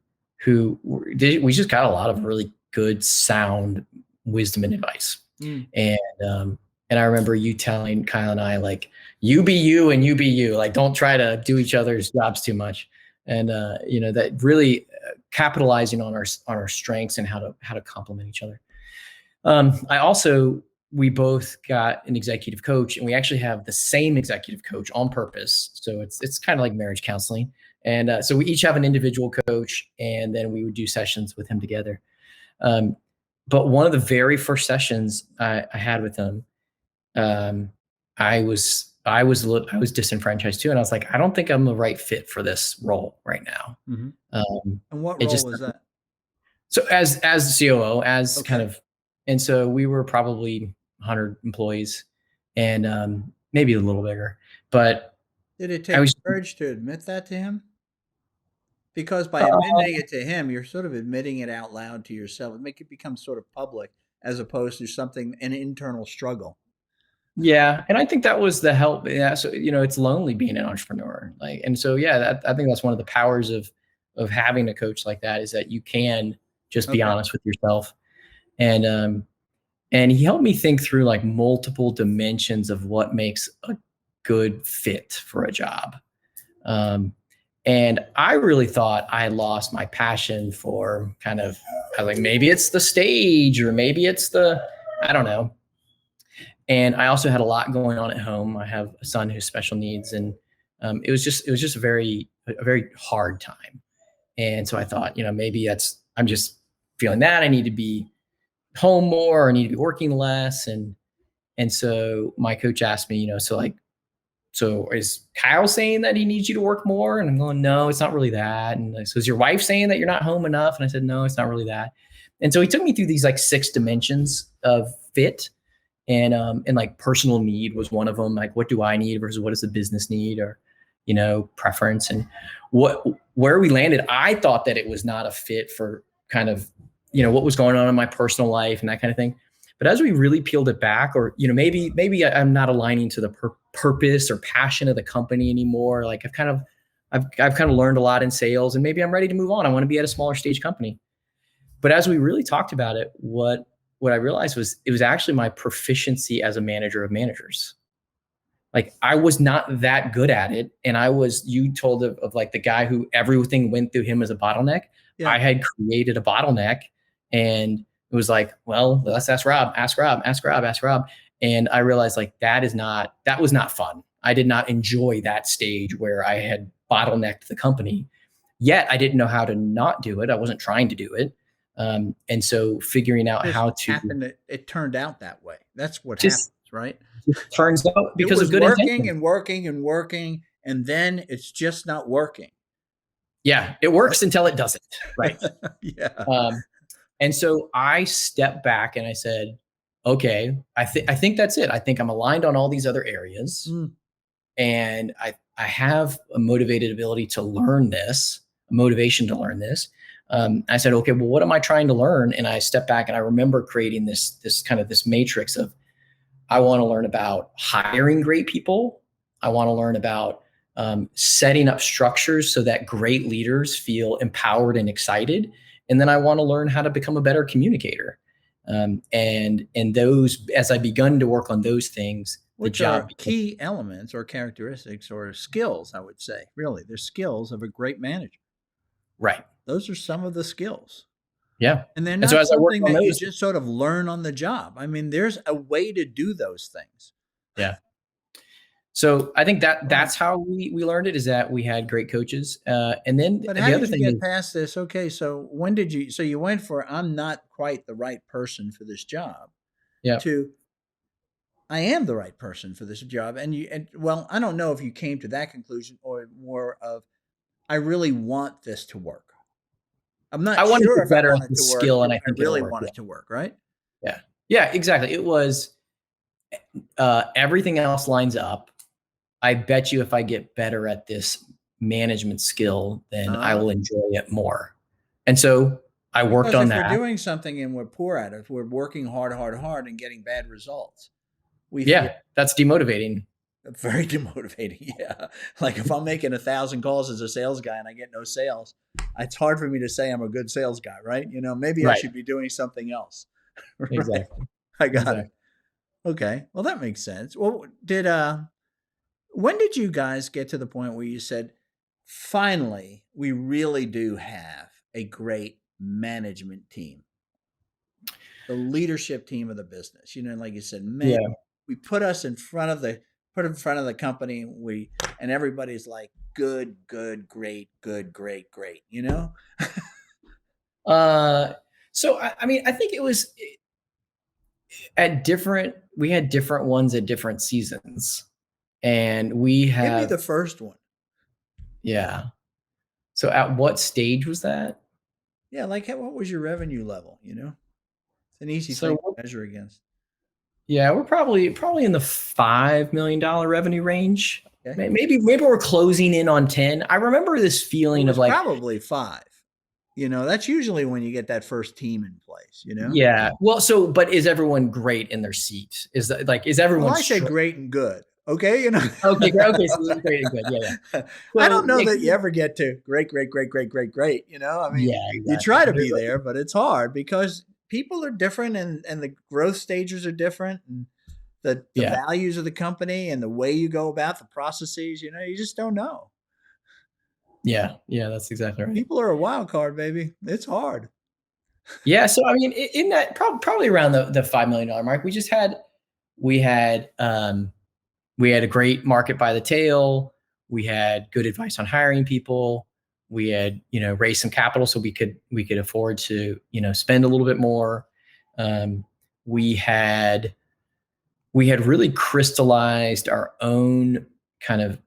we just got a lot of really good, sound wisdom and advice. Mm. And I remember you telling Kyle and I, like, you be you and you be you, like, don't try to do each other's jobs too much. And that really capitalizing on our strengths and how to complement each other. We both got an executive coach, and we actually have the same executive coach on purpose. So it's kind of like marriage counseling. And so we each have an individual coach, and then we would do sessions with him together. But one of the very first sessions I had with him, I was disenfranchised too, and I was like, I don't think I'm the right fit for this role right now. Mm-hmm. And what It role just was that? So as the COO, Okay. and so we were probably 100 employees, and maybe a little bigger. But Did it I take was, courage to admit that to him? Because by uh, admitting it to him, you're sort of admitting it out loud to yourself. Make it become sort of public as opposed to an internal struggle. yeah, and I think that was the help. Yeah, so it's lonely being an entrepreneur, like, and so yeah, I think that's one of the powers of having a coach like that, is that you can just be Okay. honest with yourself. And he helped me think through, like, multiple dimensions of what makes a good fit for a job. Um, and I really thought I had lost my passion for I was like, maybe it's the stage, or maybe it's I don't know. And I also had a lot going on at home. I have a son who's special needs, and it was just a very hard time. And so I thought, maybe I'm just feeling that I need to be home more, or I need to be working less. And so my coach asked me, so is Kyle saying that he needs you to work more? And I'm going, no, it's not really that. And so is your wife saying that you're not home enough? And I said, no, it's not really that. And so he took me through these, like, 6 dimensions of fit. And like, personal need was one of them. Like, what do I need versus what does the business need, or, preference. And where we landed, I thought that it was not a fit for kind of, what was going on in my personal life and that kind of thing. But as we really peeled it back, or, maybe I'm not aligning to the purpose or passion of the company anymore. Like, I've kind of learned a lot in sales, and maybe I'm ready to move on. I want to be at a smaller stage company. But as we really talked about it, what I realized was it was actually my proficiency as a manager of managers. Like, I was not that good at it. And you told of like the guy who everything went through him as a bottleneck. Yeah. I had created a bottleneck, and it was like, well, let's ask Rob. And I realized, like, that was not fun. I did not enjoy that stage where I had bottlenecked the company, yet I didn't know how to not do it. I wasn't trying to do it. And so figuring out how to it turned out that way. That's what just happens, right? turns out because it was of good working intention. and working and working, and then it's just not working. Yeah, it works until it doesn't. Right. Yeah. And so I stepped back and I said, okay, I think that's it. I think I'm aligned on all these other areas. Mm. And I have a motivated ability to learn this, a motivation to learn this. I said, okay, well, what am I trying to learn? And I stepped back, and I remember creating this matrix of, I want to learn about hiring great people. I want to learn about setting up structures so that great leaders feel empowered and excited. And then I want to learn how to become a better communicator. And those, as I begun to work on those things, which are key elements or characteristics or skills, I would say. Really, they're skills of a great manager. Right. Those are some of the skills. Yeah. And they're not something that you just sort of learn on the job. I mean, there's a way to do those things. Yeah. So I think that's how we learned it, is that we had great coaches. And then but how did you get past this? Okay. So so you went for, I'm not quite the right person for this job. Yeah. To, I am the right person for this job. And well, I don't know if you came to that conclusion or more of, I really want this to work. I'm I not wanted to sure get if I better want at it the to work, skill, but and I I think it'll really work. want it to work, right? Yeah. Yeah, exactly. It was everything else lines up. I bet you if I get better at this management skill, then I will enjoy it more. And so I worked Because on if we're that. doing something and we're poor at it, if we're working hard, and getting bad results, we feel Yeah, that's demotivating. very demotivating. Yeah. Like if I'm making 1,000 calls as a sales guy and I get no sales, it's hard for me to say I'm a good sales guy, right? Maybe I Right. should be doing something else. Right. Exactly. I got Exactly. it. Okay. Well, that makes sense. Well, when did you guys get to the point where you said, finally, we really do have a great management team, the leadership team of the business? Like you said, man, Yeah. we put in front of the company, and everybody's like, good, great, good, great, great, So I mean, I think it was we had different ones at different seasons. And we Give me have, the first one. yeah. So at what stage was that? Yeah. Like what was your revenue level? It's an easy thing So to measure against. yeah, we're probably in the $5 million revenue range. Okay. Maybe we're closing in on 10. I remember this It feeling was of like, probably 5. That's usually when you get that first team in place, yeah. Well, but is everyone great in their seat? Is Well, everyone I say great and good. Okay. Okay, great. Okay, so great and good. Yeah, yeah. I So don't know yeah, that you ever get to great, great, great, great, great, great. I mean, yeah, you exactly. try to be there, but it's hard because people are different and the growth stages are different, and the Yeah, values of the company and the way you go about the processes, you just don't know. yeah, yeah. That's exactly right. People are a wild card, baby. It's hard. Yeah. So I mean, in that probably around the $5 million mark, we had a great market by the tail. We had good advice on hiring people. We had, raised some capital so we could afford to, spend a little bit more. We had really crystallized our own kind of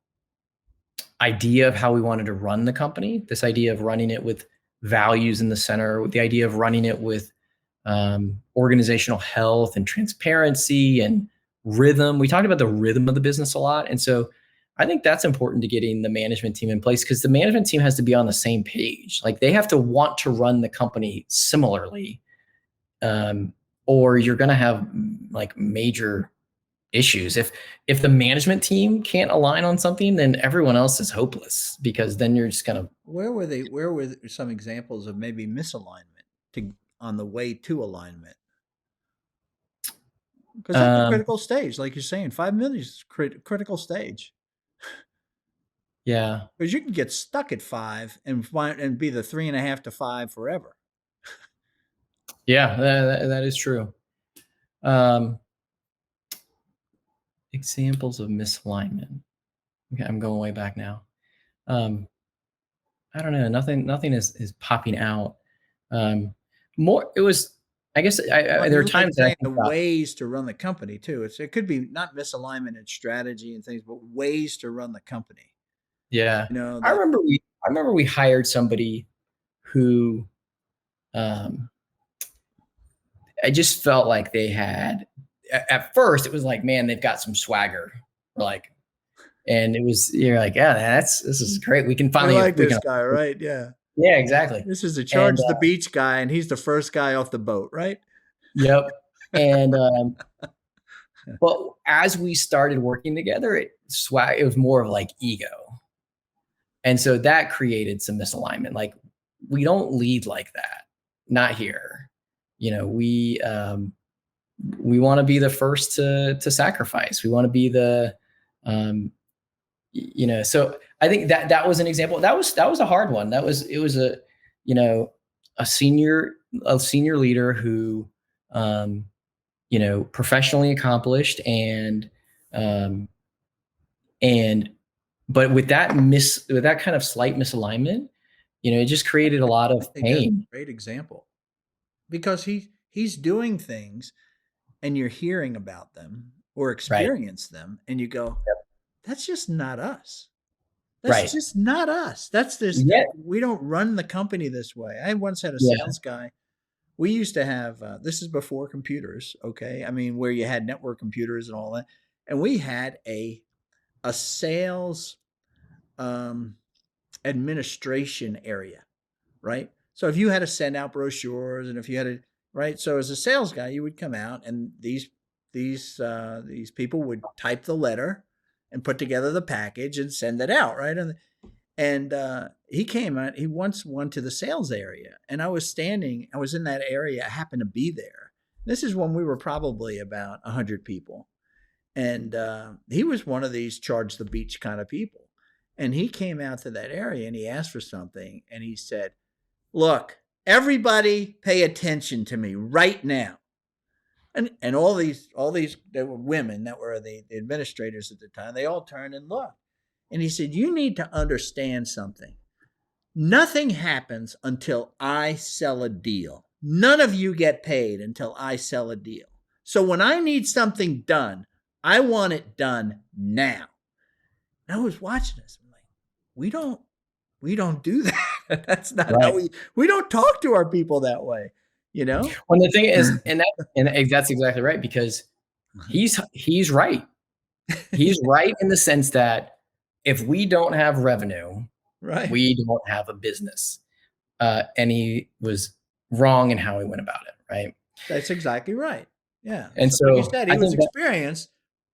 idea of how we wanted to run the company. This idea of running it with values in the center, with the idea of running it with organizational health and transparency and rhythm. We talked about the rhythm of the business a lot. And so I think that's important to getting the management team in place, because the management team has to be on the same page. Like they have to want to run the company similarly, or you're going to have like major issues. If the management team can't align on something, then everyone else is hopeless, because then you're just kind of, Where were some examples of maybe misalignment on the way to alignment? Because that's a critical stage, like you're saying. 5 million is critical stage. yeah. Because you can get stuck at 5 and be the 3.5 to 5 forever. Yeah, that is true. Examples of misalignment. Okay, I'm going way back now. I don't know. Nothing is popping out. More, it was. I guess there are times that I saying think the about, ways to run the company too. It could be not misalignment in strategy and things, but ways to run the company. yeah. That I remember we hired somebody who, I just felt like they had. At first, it was like, man, they've got some swagger. Like, and it was, you're like, yeah, this is great. We can I finally like this guy, right? Yeah. Yeah, exactly. This is a And charge the beach guy, and he's the first guy off the boat, right? yep. And but as we started working together, it was more of like ego. And so that created some misalignment. Like, we don't lead like that. Not here. We want to be the first to sacrifice. We want to be the so I think that was an example. That was a hard one. It was a senior leader who professionally accomplished, and but with that kind of slight misalignment, it just created a lot of I think that's pain. a great example, because he's doing things and you're hearing about them, or experience them, and you go, that's just not us. That's just not us. That's this. Yeah. We don't run the company this way. I once had a sales guy. We used to have, this is before computers, okay? I mean, where you had network computers and all that. And we had a sales administration area, right? So if you had to send out brochures and if you had to, right? So as a sales guy, you would come out and these people would type the letter and put together the package and send it out, right? And he came out, he once went to the sales area, and I was in that area, I happened to be there. This is when we were probably about 100 people. And he was one of these charge the beach kind of people. And he came out to that area and he asked for something. And he said, look, everybody pay attention to me right now. And all these, there were women that were the administrators at the time. They all turned and looked. And he said, you need to understand something. Nothing happens until I sell a deal. None of you get paid until I sell a deal. So when I need something done, I want it done now. And I was watching this. I'm like, we don't do that. That's not how we don't talk to our people that way, you know? Well, the thing is, and that's exactly right, because he's right. He's right in the sense that if we don't have revenue, we don't have a business. And he was wrong in how he went about it, right? That's exactly right. Yeah. And so like you said, he was experienced,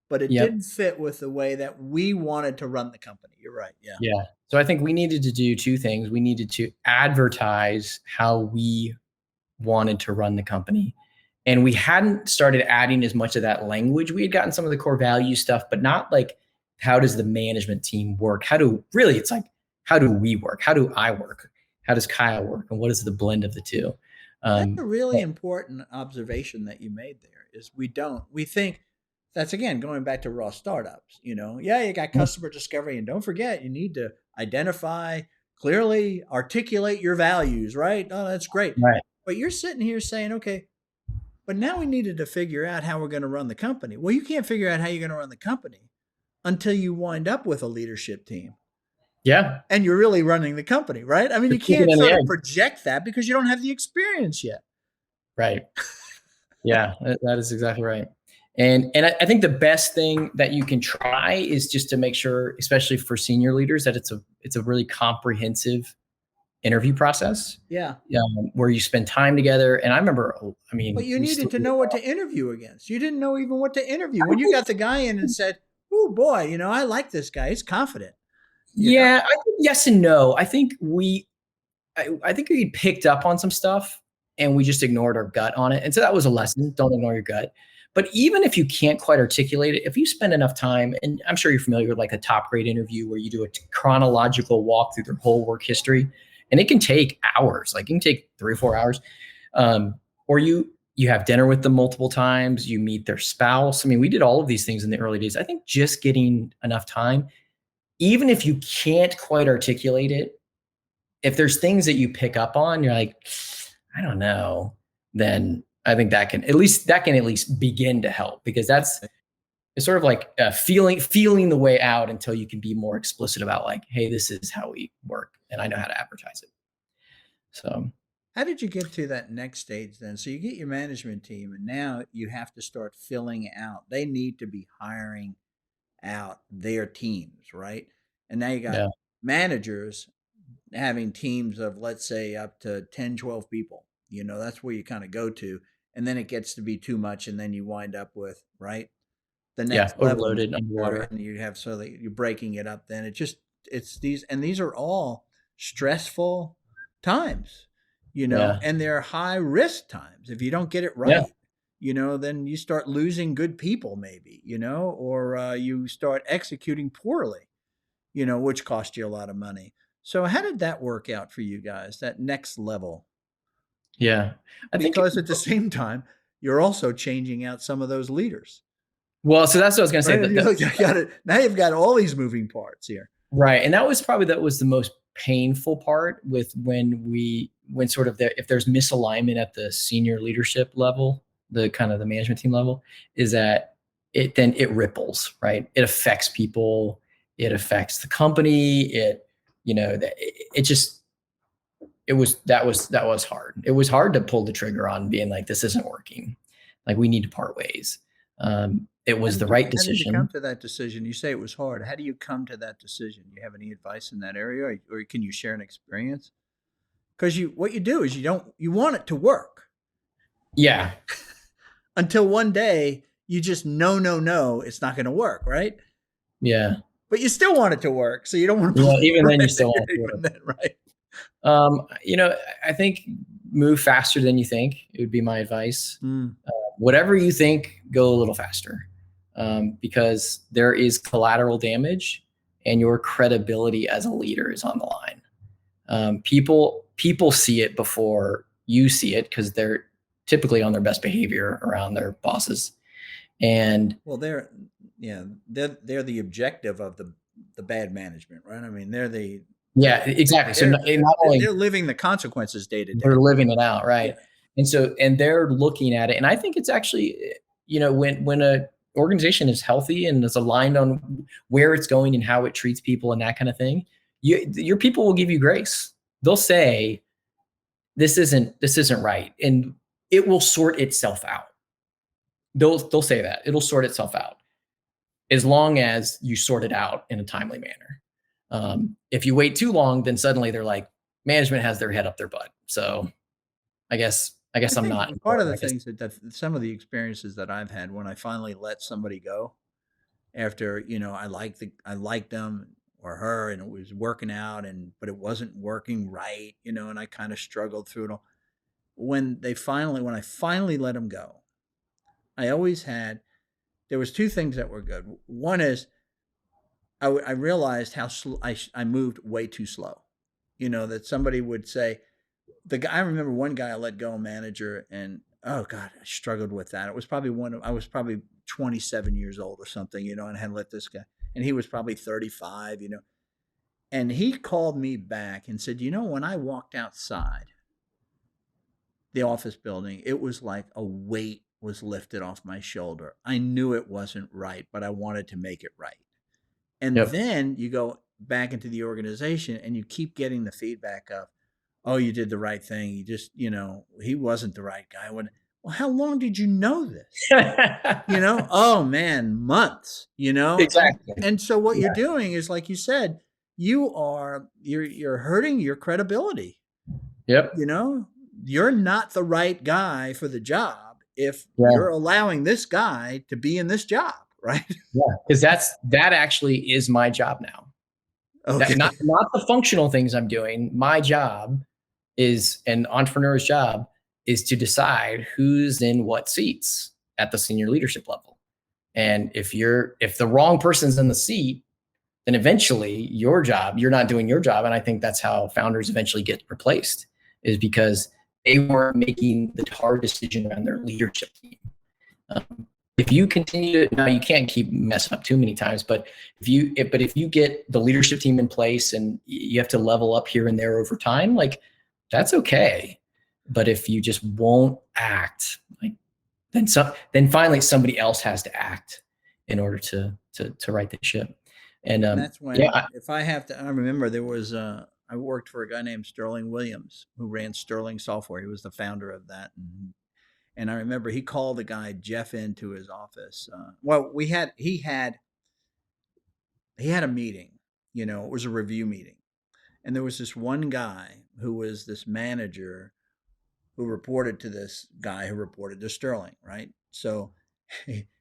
but it didn't fit with the way that we wanted to run the company. You're right. Yeah. Yeah. So I think we needed to do two things. We needed to advertise how we wanted to run the company. And we hadn't started adding as much of that language. We had gotten some of the core value stuff, but not like, how does the management team work? It's like, how do we work? How do I work? How does Kyle work? And what is the blend of the two? That's a really important observation that you made there, is we think that's, again, going back to raw startups, you got customer discovery, and don't forget, you need to identify, clearly articulate your values, right? Oh, that's great. Right. But you're sitting here saying, okay, but now we needed to figure out how we're going to run the company. Well, you can't figure out how you're going to run the company until you wind up with a leadership team. Yeah. And you're really running the company, right? I mean, you can't sort of project that because you don't have the experience yet. Right. Yeah, that is exactly right. And I think the best thing that you can try is just to make sure, especially for senior leaders, that it's a really comprehensive interview process. Yeah. Where you spend time together. And I remember, but you needed to know what to interview against. You didn't know even what to interview. When you got the guy in and said, oh boy, I like this guy. He's confident. I think yes and no. I think we picked up on some stuff and we just ignored our gut on it. And so that was a lesson. Don't ignore your gut. But even if you can't quite articulate it, if you spend enough time, and I'm sure you're familiar with like a top grade interview where you do a chronological walk through their whole work history, and it can take hours, like it can take 3 or 4 hours. Or you have dinner with them multiple times, you meet their spouse. I mean, we did all of these things in the early days. I think just getting enough time, even if you can't quite articulate it, if there's things that you pick up on, you're like, I don't know, then I think that can at least begin to help, because it's sort of like feeling the way out until you can be more explicit about like, hey, this is how we work and I know how to advertise it. So how did you get to that next stage then? So you get your management team, and now you have to start filling out. They need to be hiring out their teams, right? And now you got managers having teams of, let's say, up to 10, 12 people. That's where you kind of go to. And then it gets to be too much, and then you wind up with, right, the next level, overloaded, underwater. And you have, so that you're breaking it up. Then these are all stressful times, and they're high risk times. If you don't get it right, then you start losing good people, maybe, or you start executing poorly, which cost you a lot of money. So how did that work out for you guys, that next level? Yeah. Because at the same time, you're also changing out some of those leaders. Well, so that's what I was going to say. Now you've got all these moving parts here. Right. And that was the most painful part with when sort of if there's misalignment at the senior leadership level, the kind of the management team level, is that then it ripples, right? It affects people. It affects the company. That was hard. It was hard to pull the trigger on being like, this isn't working. Like, we need to part ways. It was the right decision. How did you come to that decision? You say it was hard. How do you come to that decision? Do you have any advice in that area, or can you share an experience? Because what you do is you want it to work. Yeah. Until one day you just no, it's not going to work, right? Yeah. But you still want it to work, so you don't want to. Yeah, even then you still want it to work. Then, right? I think move faster than you think. It would be my advice. Whatever you think, go a little faster, because there is collateral damage, and your credibility as a leader is on the line. People see it before you see it, because they're typically on their best behavior around their bosses. And they're the objective of the bad management, right? I mean, they're the exactly. So they're living the consequences day to day. They're living it out, right? Yeah. And they're looking at it. And I think it's actually, when a organization is healthy and is aligned on where it's going and how it treats people and that kind of thing, your people will give you grace. They'll say, this isn't right, and it will sort itself out. They'll say that it'll sort itself out, as long as you sort it out in a timely manner. If you wait too long, then suddenly they're like, management has their head up their butt. So I guess I'm not. Part of the things that some of the experiences that I've had when I finally let somebody go after, I liked them or her, and it was working out, but it wasn't working right, and I kind of struggled through it all. When I finally let them go, there was two things that were good. One is I realized how I moved way too slow. That somebody would say, I remember one guy I let go, a manager, and oh God, I struggled with that. It was probably I was probably 27 years old or something, and I had let this guy, and he was probably 35, and he called me back and said, when I walked outside the office building, it was like a weight was lifted off my shoulder. I knew it wasn't right, but I wanted to make it right. And then you go back into the organization and you keep getting the feedback of, oh, you did the right thing. You just, he wasn't the right guy. Well, how long did you know this? Oh man, months, Exactly. And so what you're doing is, like you said, you're hurting your credibility. Yep. You're not the right guy for the job if you're allowing this guy to be in this job, right? Yeah, because that actually is my job now. Okay. Not the functional things I'm doing. My job is, an entrepreneur's job is to decide who's in what seats at the senior leadership level. And if the wrong person's in the seat, then eventually you're not doing your job. And I think that's how founders eventually get replaced, is because they weren't making the hard decision around their leadership team. If you continue to, now you can't keep messing up too many times, but if you get the leadership team in place and you have to level up here and there over time, like, that's okay. But if you just won't act, like, then finally somebody else has to act in order to right the ship. And that's when, if I have to, I remember there was I worked for a guy named Sterling Williams who ran Sterling Software. He was the founder of that. And I remember he called the guy Jeff into his office. He had a meeting, it was a review meeting. And there was this one guy who was this manager who reported to this guy who reported to Sterling, right? So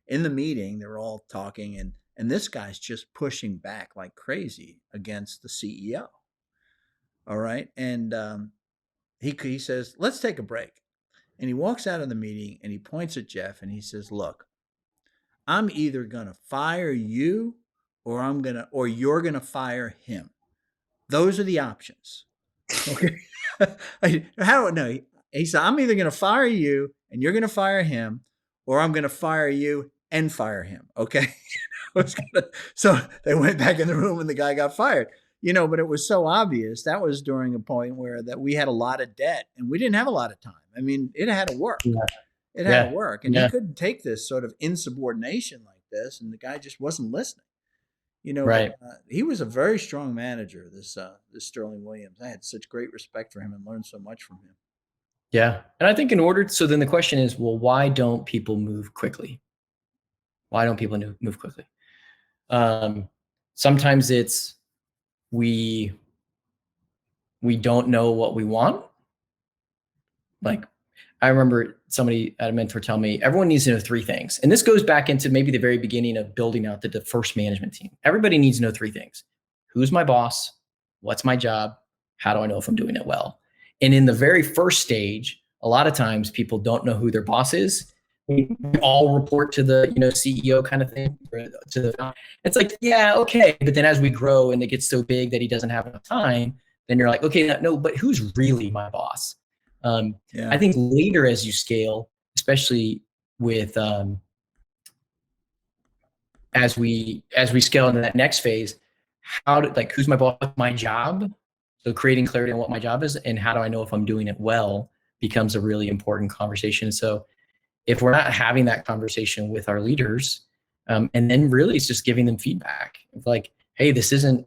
in the meeting, they were all talking, and this guy's just pushing back like crazy against the CEO. All right. And he says, let's take a break. And he walks out of the meeting and he points at Jeff and he says, look, I'm either going to fire you or you're going to fire him. Those are the options. Okay. No, he said, I'm either going to fire you and you're going to fire him, or I'm going to fire you and fire him. Okay. So they went back in the room and the guy got fired. But it was so obvious. That was during a point where that we had a lot of debt and we didn't have a lot of time. I mean, it had to work. It had to work. And he couldn't take this sort of insubordination like this, and the guy just wasn't listening. You know, Right. he was a very strong manager. This Sterling Williams. I had such great respect for him and learned so much from him. Yeah. And I think so then the question is, well, why don't people move quickly? Why don't people move quickly? Sometimes it's we don't know what we want. Like, I remember somebody at a mentor tell me, everyone needs to know three things. And this goes back into maybe the very beginning of building out the first management team. Everybody needs to know three things. Who's my boss? What's my job? How do I know if I'm doing it well? And in the very first stage, a lot of times people don't know who their boss is. We all report to the CEO kind of thing. It's like, yeah, okay. But then as we grow and it gets so big that he doesn't have enough time, then you're like, okay, no, but who's really my boss? I think later as you scale, especially with as we scale into that next phase, who's my boss, my job? So creating clarity on what my job is and how do I know if I'm doing it well becomes a really important conversation. So if we're not having that conversation with our leaders, and then really it's just giving them feedback, like, hey, this isn't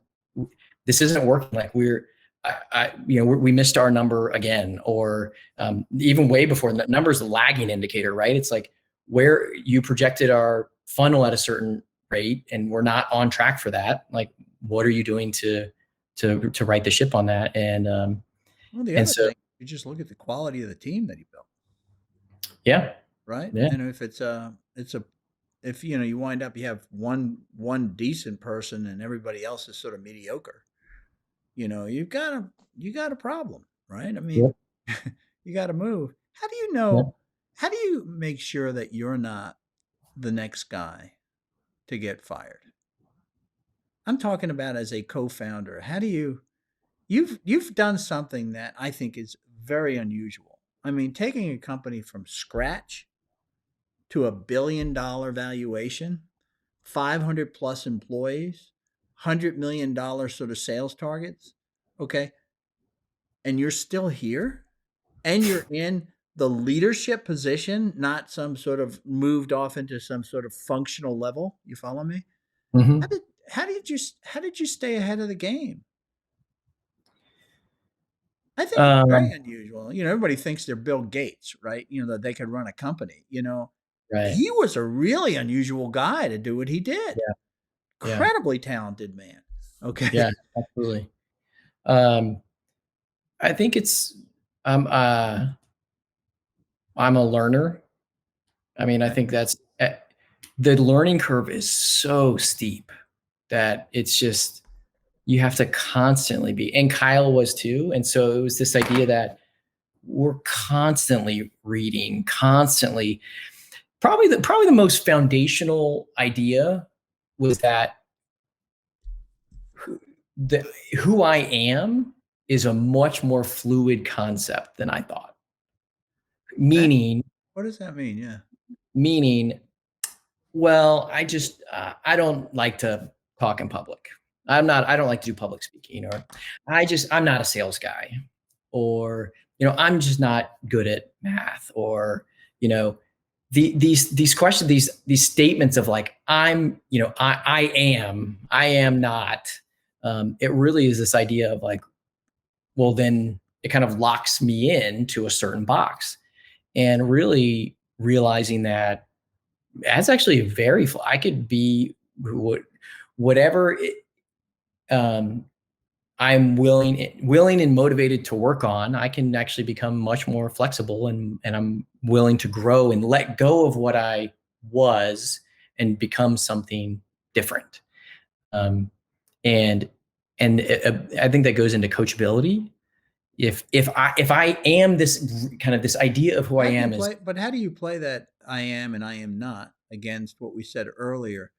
working. Like we missed our number again, or even way before that number is a lagging indicator, right? It's like where you projected our funnel at a certain rate and we're not on track for that. Like, what are you doing to right the ship on that? And well, the other thing, you just look at the quality of the team that he built. Yeah. Right. Yeah. And if you wind up, you have one decent person and everybody else is sort of mediocre, you've got a problem, right? I mean, you got to move. How do you know? How do you make sure that you're not the next guy to get fired? I'm talking about as a co-founder. How do you've done something that I think is very unusual. I mean, taking a company from scratch to $1 billion valuation, 500 plus employees, $100 million sort of sales targets. Okay. And you're still here and you're in the leadership position, not some sort of moved off into some sort of functional level. You follow me? Mm-hmm. How did you stay ahead of the game? I think it's very unusual. Everybody thinks they're Bill Gates, right? That they could run a company. Right. He was a really unusual guy to do what he did. Yeah. Incredibly talented man. Okay. Yeah, absolutely. I think it's I'm a learner. I mean, I think that's the learning curve is so steep that it's just you have to constantly be, and Kyle was too. And so it was this idea that we're constantly reading, constantly. Probably the most foundational idea was that who I am is a much more fluid concept than I thought. Meaning, what does that mean? Yeah. Meaning, well, I don't like to talk in public. I don't like to do public speaking, or I'm not a sales guy, or, I'm just not good at math, or, these questions, these statements of like, I'm, I am not, it really is this idea of like, well, then it kind of locks me into a certain box, and really realizing that that's actually I could be whatever I'm willing and motivated to work on. I can actually become much more flexible, and I'm willing to grow and let go of what I was and become something different. And I think that goes into coachability. If I am this kind of this idea of who I am but how do you play that I am and I am not against what we said earlier,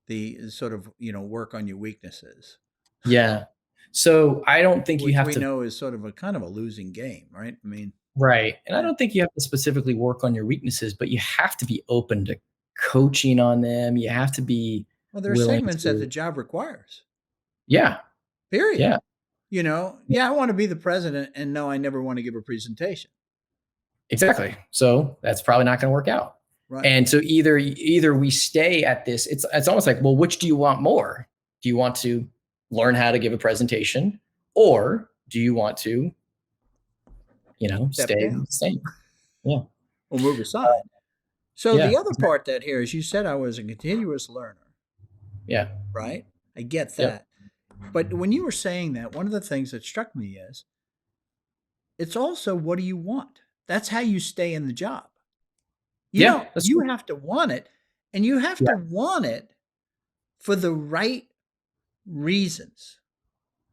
the sort of, work on your weaknesses? Yeah. So I don't think you have to. We know is sort of a kind of a losing game, right? I mean, right. And I don't think you have to specifically work on your weaknesses, but you have to be open to coaching on them. You have to be. Well, there are segments that the job requires. Yeah. Period. Yeah. I want to be the president, and no, I never want to give a presentation. Exactly. So that's probably not going to work out. Right. And so either we stay at this, it's almost like, well, which do you want more? Do you want to learn how to give a presentation, or do you want to, Step stay down the same? Yeah. or move aside. So Yeah. the other part that here is you said I was a continuous learner, Yeah. right? I get Yep. that. But when you were saying that, one of the things that struck me is it's also what do you want? That's how you stay in the job. Yeah. That's You true. have to want it, and you have Yeah. to want it for the right reasons.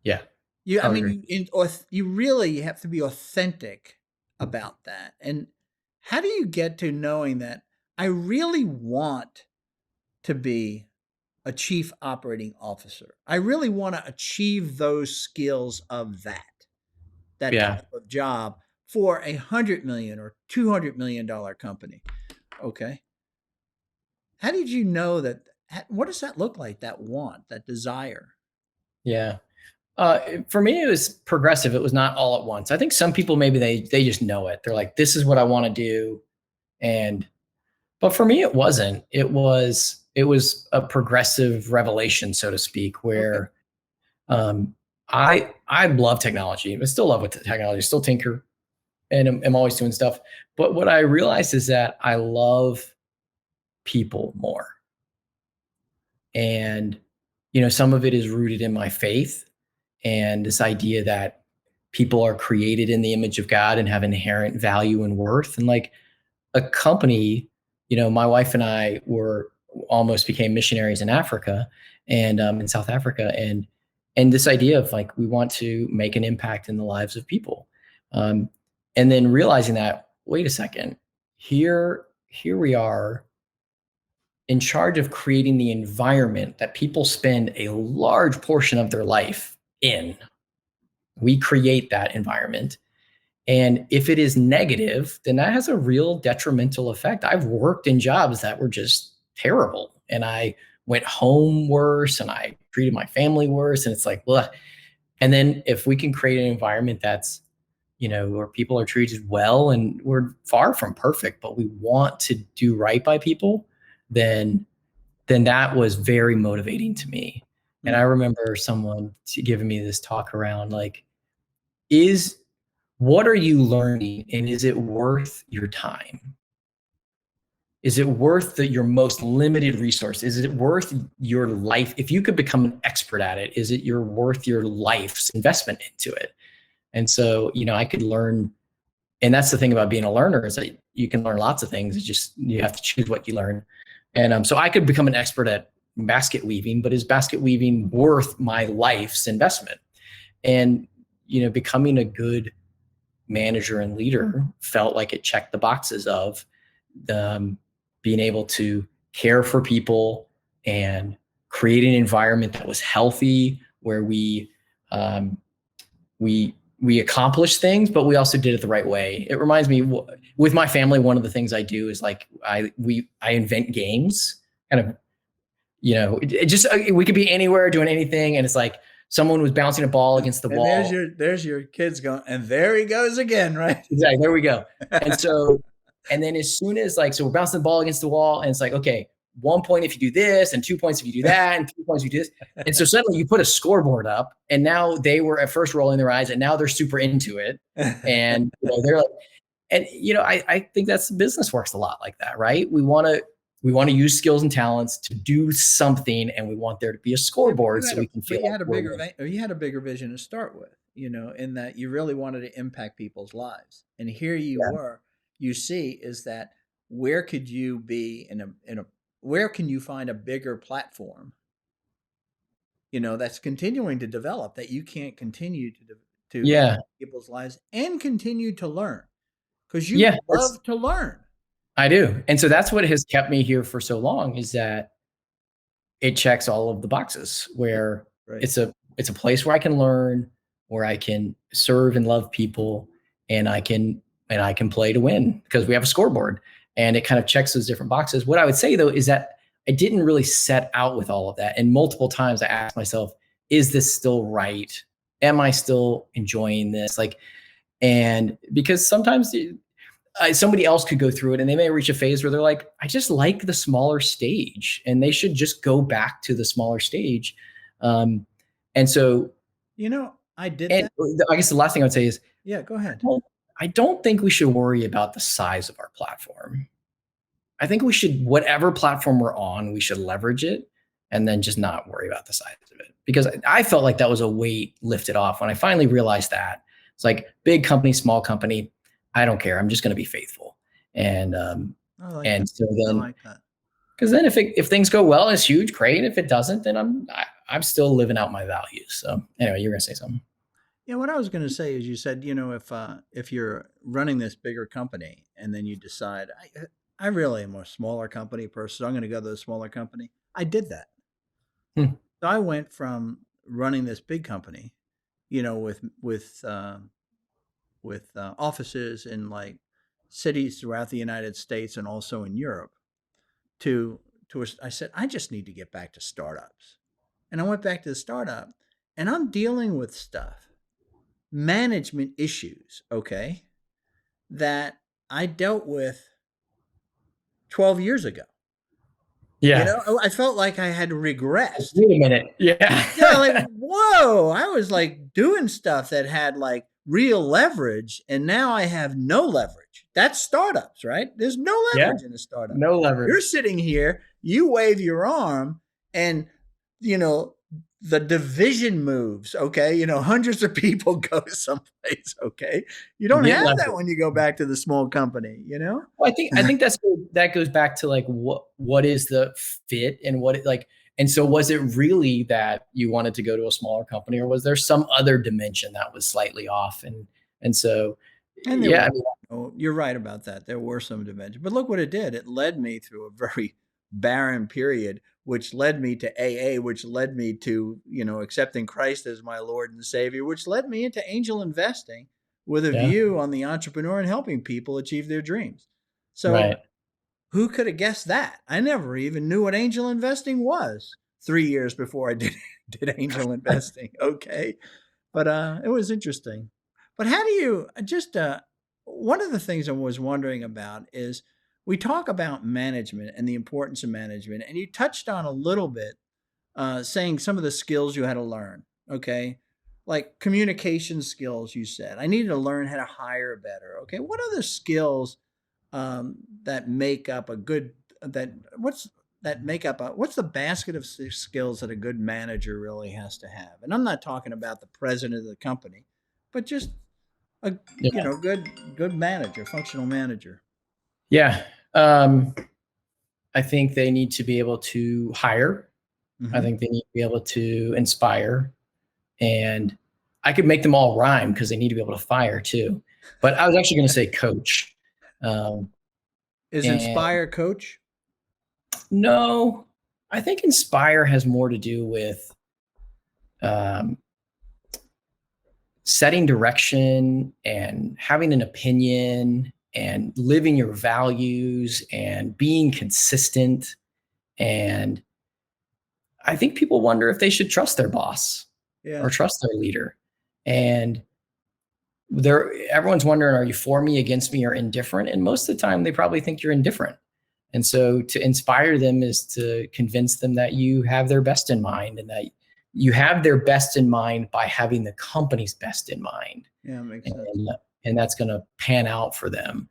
Yeah. You, I would agree. you really have to be authentic about that. And how do you get to knowing that I really want to be a chief operating officer? I really want to achieve those skills of that Yeah. type of job for $100 million or $200 million company. Okay. How did you know that? What does that look like? That want, that desire? Yeah. For me, it was progressive. It was not all at once. I think some people, maybe they just know it. They're like, this is what I want to do. But for me, it wasn't. It was a progressive revelation, so to speak, Okay. where I love technology. I still love technology. Still tinker, and I'm always doing stuff. But what I realized is that I love people more, and some of it is rooted in my faith and this idea that people are created in the image of God and have inherent value and worth. And like a company, my wife and I almost became missionaries in Africa and in South Africa. And this idea of like, we want to make an impact in the lives of people. And then realizing that, wait a second, here we are in charge of creating the environment that people spend a large portion of their life in. We create that environment. And if it is negative, then that has a real detrimental effect. I've worked in jobs that were just terrible, and I went home worse, and I treated my family worse. And it's like, ugh. And then if we can create an environment that's, where people are treated well, and we're far from perfect, but we want to do right by people, then that was very motivating to me. And I remember someone giving me this talk around like, what are you learning, and is it worth your time? Is it worth your most limited resource? Is it worth your life? If you could become an expert at it, is it worth your life's investment into it? And so, I could learn. And that's the thing about being a learner, is that you can learn lots of things. It's just, you have to choose what you learn. And so I could become an expert at basket weaving, but is basket weaving worth my life's investment? And, becoming a good manager and leader felt like it checked the boxes of being able to care for people and create an environment that was healthy, where we accomplished things, but we also did it the right way. It reminds me, with my family, one of the things I do is like I invent games, kind of, it just, we could be anywhere doing anything, and it's like someone was bouncing a ball against the And wall. there's your kids going, and there he goes again, right? Exactly. There we go. And so, and then as soon as so we're bouncing the ball against the wall, and it's like, okay, 1 point if you do this, and 2 points if you do that, and 3 points if you do this. And so suddenly you put a scoreboard up, and now they were at first rolling their eyes, and now they're super into it. And they're like, and I think business works a lot like that, right? We want to use skills and talents to do something, and we want there to be a scoreboard so we can feel. But you had a bigger vision to start with, in that you really wanted to impact people's lives. And here you were. You see, is that where could you be where can you find a bigger platform? That's continuing to develop, that you can't continue to impact people's lives and continue to learn, because you love to learn. I do. And so that's what has kept me here for so long, is that it checks all of the boxes, where it's a place where I can learn, where I can serve and love people, and I can play to win because we have a scoreboard, and it kind of checks those different boxes. What I would say though is that I didn't really set out with all of that. And multiple times I asked myself, is this still right? Am I still enjoying this? And because sometimes somebody else could go through it and they may reach a phase where they're like, I just like the smaller stage, and they should just go back to the smaller stage. And so, I did and that. I guess the last thing I would say is, Yeah, go ahead. I don't think we should worry about the size of our platform. I think we should, whatever platform we're on, we should leverage it and then just not worry about the size of it. Because I felt like that was a weight lifted off when I finally realized that. It's like big company, small company, I don't care. I'm just going to be faithful. And so then, I like that. Because then if things go well, it's huge, great. If it doesn't, then I'm still living out my values. So anyway, you're going to say something. Yeah, what I was going to say is, you said, if you're running this bigger company and then you decide, I really am a smaller company person, so I'm going to go to the smaller company. I did that. So I went from running this big company, with offices in like cities throughout the United States and also in Europe, I said, I just need to get back to startups. And I went back to the startup, and I'm dealing with stuff, management issues, okay, that I dealt with 12 years ago. Yeah. I felt like I had regressed. Wait a minute. Yeah. Like, whoa, I was like doing stuff that had like real leverage, and now I have no leverage. That's startups, right? There's no leverage in a startup. No leverage. You're sitting here, you wave your arm, and the division moves, okay? Hundreds of people go someplace, okay? You don't have that when you go back to the small company, Well, I think that goes back to like what is the fit and and so was it really that you wanted to go to a smaller company, or was there some other dimension that was slightly off? And so yeah, you're right about that. There were some dimensions, but look what it did. It led me through a very barren period, which led me to AA, which led me to, accepting Christ as my Lord and Savior, which led me into angel investing with a view on the entrepreneur and helping people achieve their dreams. So who could have guessed that? I never even knew what angel investing was 3 years before I did angel investing. Okay. But it was interesting. But how do you one of the things I was wondering about is, we talk about management and the importance of management, and you touched on a little bit, saying some of the skills you had to learn, okay? Like communication skills, you said. I needed to learn how to hire better, okay? What other skills that make up what's the basket of skills that a good manager really has to have? And I'm not talking about the president of the company, but just a good manager, functional manager. Yeah. I think they need to be able to hire. Mm-hmm. I think they need to be able to inspire, and I could make them all rhyme because they need to be able to fire too. But I was actually going to say coach. Is inspire coach? No, I think inspire has more to do with setting direction and having an opinion and living your values and being consistent. And I think people wonder if they should trust their boss or trust their leader. And everyone's wondering, are you for me, against me, or indifferent? And most of the time they probably think you're indifferent. And so to inspire them is to convince them that you have their best in mind, and that you have their best in mind by having the company's best in mind. Yeah, makes sense. And that's going to pan out for them.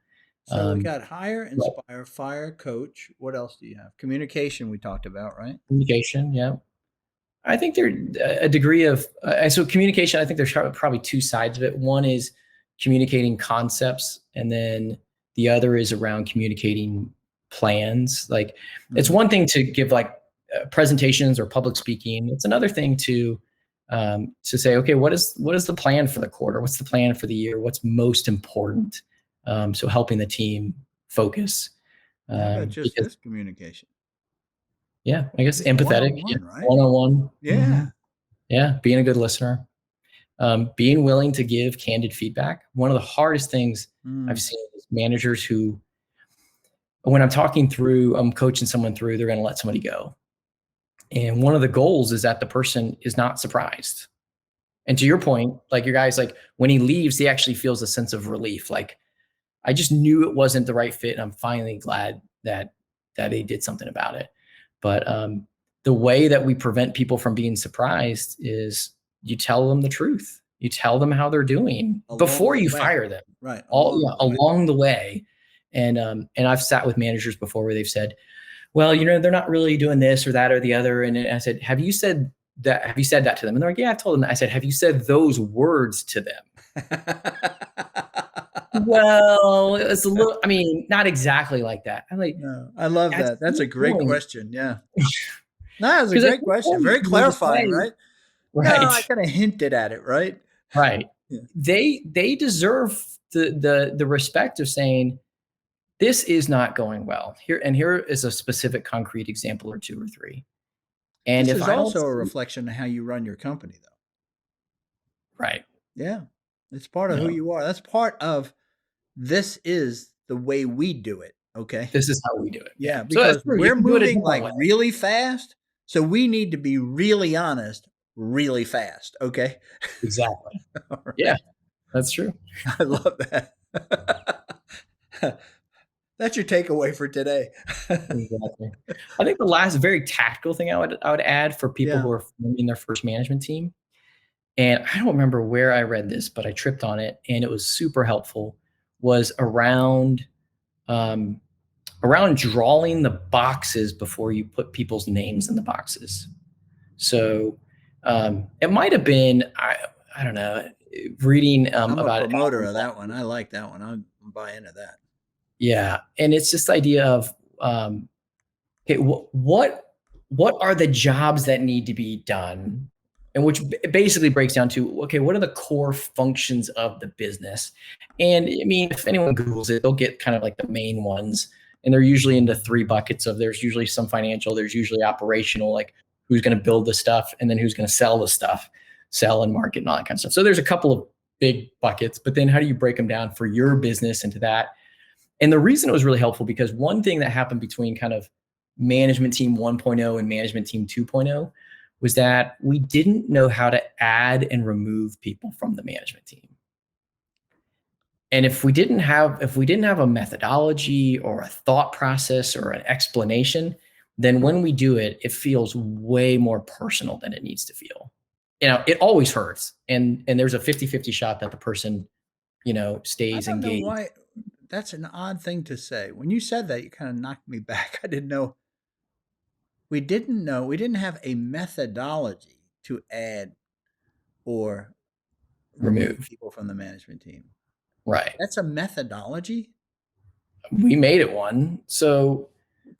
So we got hire, inspire, fire, coach. What else do you have? Communication we talked about, right? Communication, yeah. I think there's a degree of, so communication, I think there's probably two sides of it. One is communicating concepts, and then the other is around communicating plans. Like it's one thing to give like presentations or public speaking. It's another thing to say, okay, what is the plan for the quarter? What's the plan for the year? What's most important? So helping the team focus. Just this communication. Yeah, I guess empathetic, one-on-one. Yeah. Mm-hmm. Yeah, being a good listener. Being willing to give candid feedback. One of the hardest things I've seen is managers who, when I'm coaching someone through, they're going to let somebody go. And one of the goals is that the person is not surprised. And to your point, like your guy's like, when he leaves, he actually feels a sense of relief. Like, I just knew it wasn't the right fit. And I'm finally glad that they did something about it. But the way that we prevent people from being surprised is you tell them the truth. You tell them how they're doing before you fire them. Right. Along the way. And I've sat with managers before where they've said, well, they're not really doing this or that or the other. And I said, have you said that to them? And they're like, yeah, I've told them that. I said, have you said those words to them? Well, it's a little, not exactly like that. I'm like, no, I love that. That's a great question. Yeah. No, that's a great question. Very clarifying, right? Right. No, I kind of hinted at it, right? Right. Yeah. They deserve the respect of saying, this is not going well. Here is a specific concrete example or two or three. And this is also a reflection of how you run your company, though. Right. Yeah. It's part of who you are. That's part of, this is the way we do it. Okay. This is how we do it. Yeah. Because we're moving like really fast. So we need to be really honest, really fast. Okay. Exactly. Right. Yeah, that's true. I love that. That's your takeaway for today. Exactly. I think the last very tactical thing I would add for people who are forming their first management team, and I don't remember where I read this, but I tripped on it and it was super helpful, was around drawing the boxes before you put people's names in the boxes. So it might have been, I don't know, reading I'm about a promoter of that one. I like that one. I'm buy into that. Yeah. And it's this idea of, okay, what are the jobs that need to be done? And which basically breaks down to, okay, what are the core functions of the business? And if anyone Googles it, they'll get kind of like the main ones. And they're usually into three buckets of, there's usually some financial, there's usually operational, like who's going to build the stuff, and then who's going to sell the stuff, sell and market and all that kind of stuff. So there's a couple of big buckets, but then how do you break them down for your business into that? And the reason it was really helpful, because one thing that happened between kind of management team 1.0 and management team 2.0 was that we didn't know how to add and remove people from the management team. And if we didn't have a methodology or a thought process or an explanation, then when we do it, it feels way more personal than it needs to feel. It always hurts. And there's a 50-50 shot that the person, stays engaged. I don't know why. That's an odd thing to say. When you said that, you kind of knocked me back. I didn't know. We didn't have a methodology to add or remove people from the management team. Right. That's a methodology? We made it one. So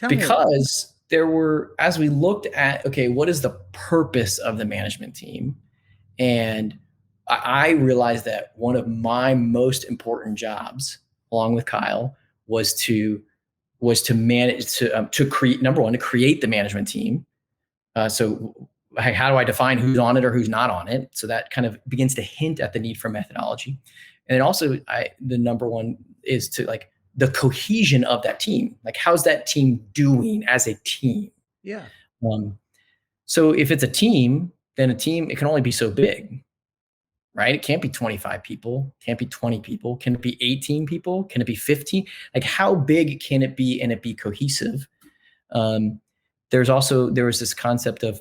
because there were, as we looked at, okay, what is the purpose of the management team? And I realized that one of my most important jobs, along with Kyle, was to manage, to create, number one, to create the management team. So how do I define who's on it or who's not on it? So that kind of begins to hint at the need for methodology. And then also the number one is to like the cohesion of that team. Like, how's that team doing as a team? Yeah. So if it's a team, then it can only be so big. Right? It can't be 25 people, can't be 20 people. Can it be 18 people? Can it be 15? Like, how big can it be and it be cohesive? There was this concept of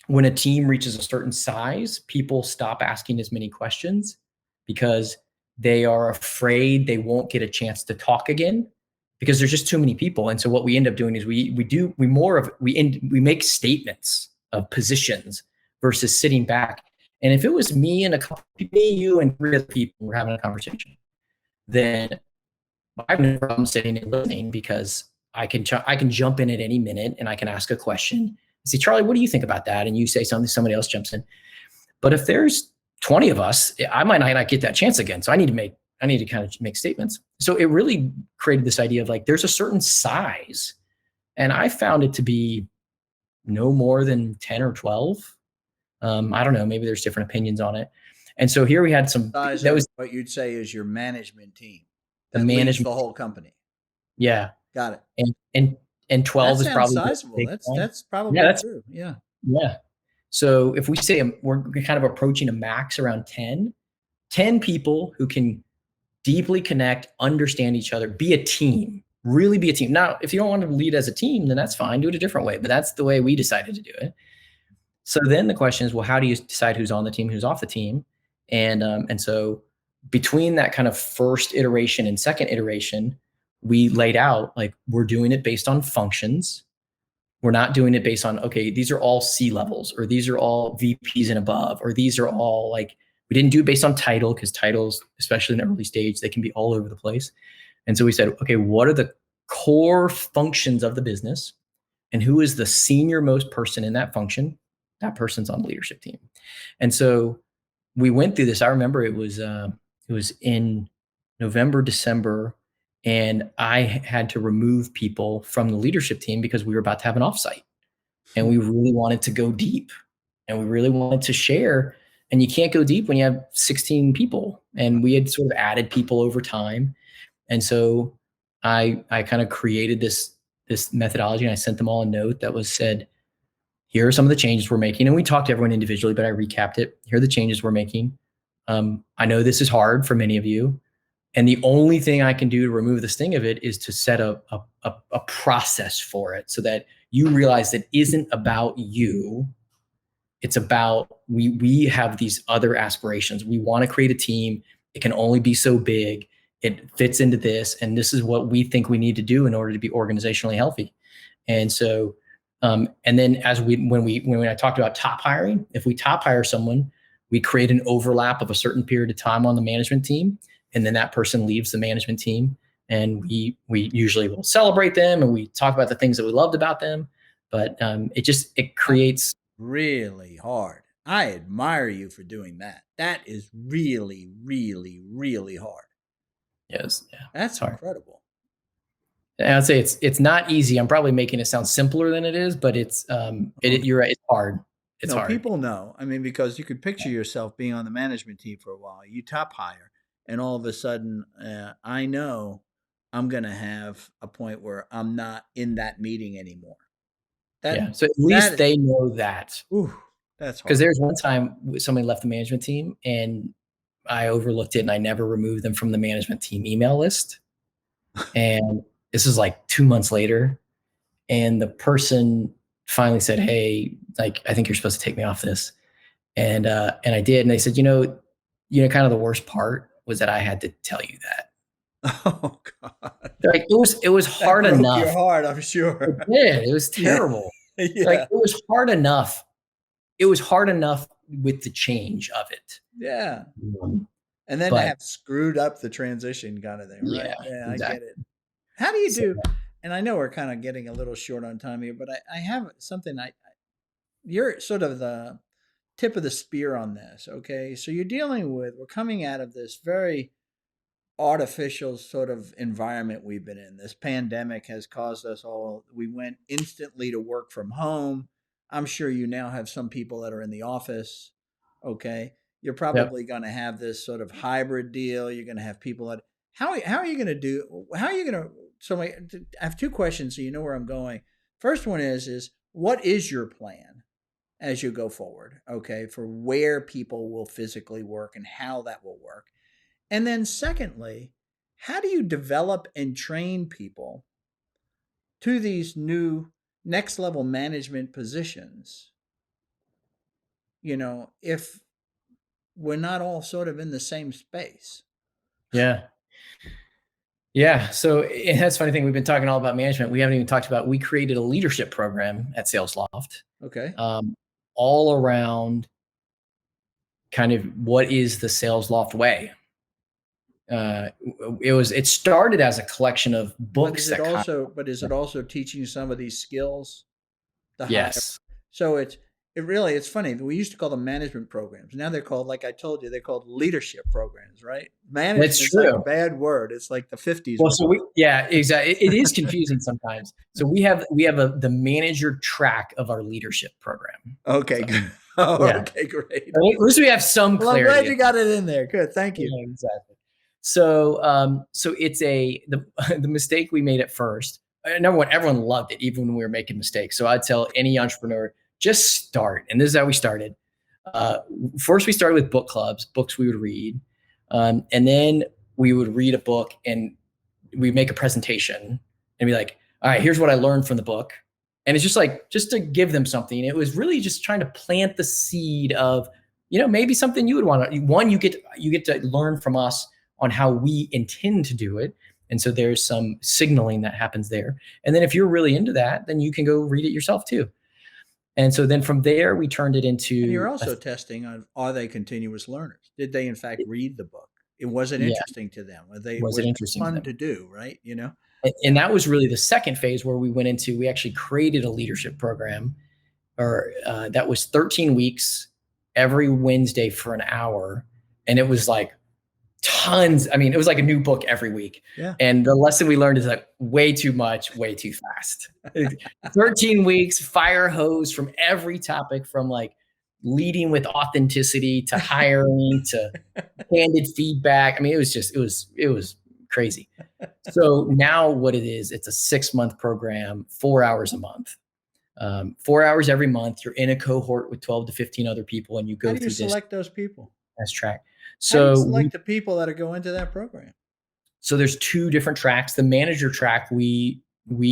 when a team reaches a certain size, people stop asking as many questions because they are afraid they won't get a chance to talk again because there's just too many people. And so what we end up doing is we make statements of positions versus sitting back. And if it was me and a couple people, you and three other people were having a conversation, then I have no problem sitting and listening because I can jump in at any minute and I can ask a question and say, Charlie, what do you think about that? And you say something, somebody else jumps in. But if there's 20 of us, I might not get that chance again. So I need to kind of make statements. So it really created this idea of like, there's a certain size. And I found it to be no more than 10 or 12. I don't know, maybe there's different opinions on it. And so here we had some, that was what you'd say is your management team. The management, the whole company. Yeah. Got it. And 12 is probably sizable. That's probably true. Yeah. Yeah. So if we say we're kind of approaching a max around 10 people who can deeply connect, understand each other, be a team, really be a team. Now, if you don't want to lead as a team, then that's fine. Do it a different way. But that's the way we decided to do it. So then the question is, well, how do you decide who's on the team, who's off the team? And so between that kind of first iteration and second iteration, we laid out like we're doing it based on functions. We're not doing it based on, okay, these are all C levels, or these are all VPs and above, or these are all like, we didn't do it based on title, because titles, especially in the early stage, they can be all over the place. And so we said, okay, what are the core functions of the business, and who is the senior most person in that function? That person's on the leadership team. And so we went through this. I remember it was in November, December, and I had to remove people from the leadership team because we were about to have an offsite, and we really wanted to go deep, and we really wanted to share. And you can't go deep when you have 16 people. And we had sort of added people over time. And so I kind of created this methodology, and I sent them all a note that was said, here are some of the changes we're making. And we talked to everyone individually, but I recapped it. Here are the changes we're making. I know this is hard for many of you. And the only thing I can do to remove the sting of it is to set a process for it, so that you realize it isn't about you. It's about, we have these other aspirations. We want to create a team. It can only be so big. It fits into this. And this is what we think we need to do in order to be organizationally healthy. And so, and then when I talked about top hiring, if we top hire someone, we create an overlap of a certain period of time on the management team. And then that person leaves the management team, and we usually will celebrate them, and we talk about the things that we loved about them. But it creates really hard. I admire you for doing that. That is really, really, really hard. Yes, yeah, that's incredible. And I'd say it's not easy. I'm probably making it sound simpler than it is, but it's you're right. It's hard. It's hard. People know. I mean, because you could picture yourself being on the management team for a while. You top hire, and all of a sudden, I know I'm going to have a point where I'm not in that meeting anymore. So at least they know that. Ooh, that's hard. Because there's one time somebody left the management team, and I overlooked it, and I never removed them from the management team email list. And this is like 2 months later, and the person finally said, "Hey, like, I think you're supposed to take me off this." And I did. And they said, you know, kind of the worst part was that I had to tell you that. Oh God! Like it was hard enough. Your heart, I'm sure. It did. It was terrible. Yeah. Like it was hard enough. It was hard enough with the change of it. Yeah. And then to have screwed up the transition kind of thing, right? Yeah, exactly. I get it. How do you do? And I know we're kind of getting a little short on time here, but I have something. You're sort of the tip of the spear on this. Okay, so we're coming out of this very artificial sort of environment we've been in. This pandemic has caused us all. We went instantly to work from home. I'm sure you now have some people that are in the office. Okay. You're probably going to have this sort of hybrid deal. You're going to have people that, how are you going to, so I have two questions so you know where I'm going. First one is what is your plan as you go forward? Okay. For where people will physically work and how that will work. And then secondly, how do you develop and train people to these new next level management positions? If we're not all sort of in the same space. Yeah. So that's a funny thing. We've been talking all about management. We haven't even talked about, we created a leadership program at SalesLoft. Okay. All around kind of what is the SalesLoft way. It started as a collection of books. But is it also teaching some of these skills? Yes. So it's funny. We used to call them management programs. Now they're called, like I told you, they're called leadership programs, right? Management is like a bad word. It's like the 50s. Well, exactly. It is confusing sometimes. So we have the manager track of our leadership program. Okay, good. Okay, great. At least we have some clarity. I'm glad you got it in there. Good, thank you. Yeah, exactly. So it's the mistake we made at first. Number one, everyone loved it, even when we were making mistakes. So I'd tell any entrepreneur, just start. And this is how we started. First, we started with book clubs, books we would read. And then we would read a book and we make a presentation and be like, all right, here's what I learned from the book. And it's just to give them something. It was really just trying to plant the seed of, maybe something you would want to, one, you get to learn from us on how we intend to do it. And so there's some signaling that happens there. And then if you're really into that, then you can go read it yourself too. And so then from there, we turned it into. And you're also testing on, are they continuous learners? Did they in fact read the book? Was it interesting to them? Was it interesting fun to do, right? And that was really the second phase where we actually created a leadership program, that was 13 weeks every Wednesday for an hour. And it was like tons. I mean, it was like a new book every week. Yeah. And the lesson we learned is like way too much, way too fast. 13 weeks, fire hose from every topic, from like leading with authenticity to hiring to candid feedback. I mean, it was crazy. So now what it is, it's a 6-month program, 4 hours a month, 4 hours every month. You're in a cohort with 12 to 15 other people, and you go through through this. How do you select those people? Test track. So how do you select the people that go into that program? So there's 2 different tracks. The manager track, we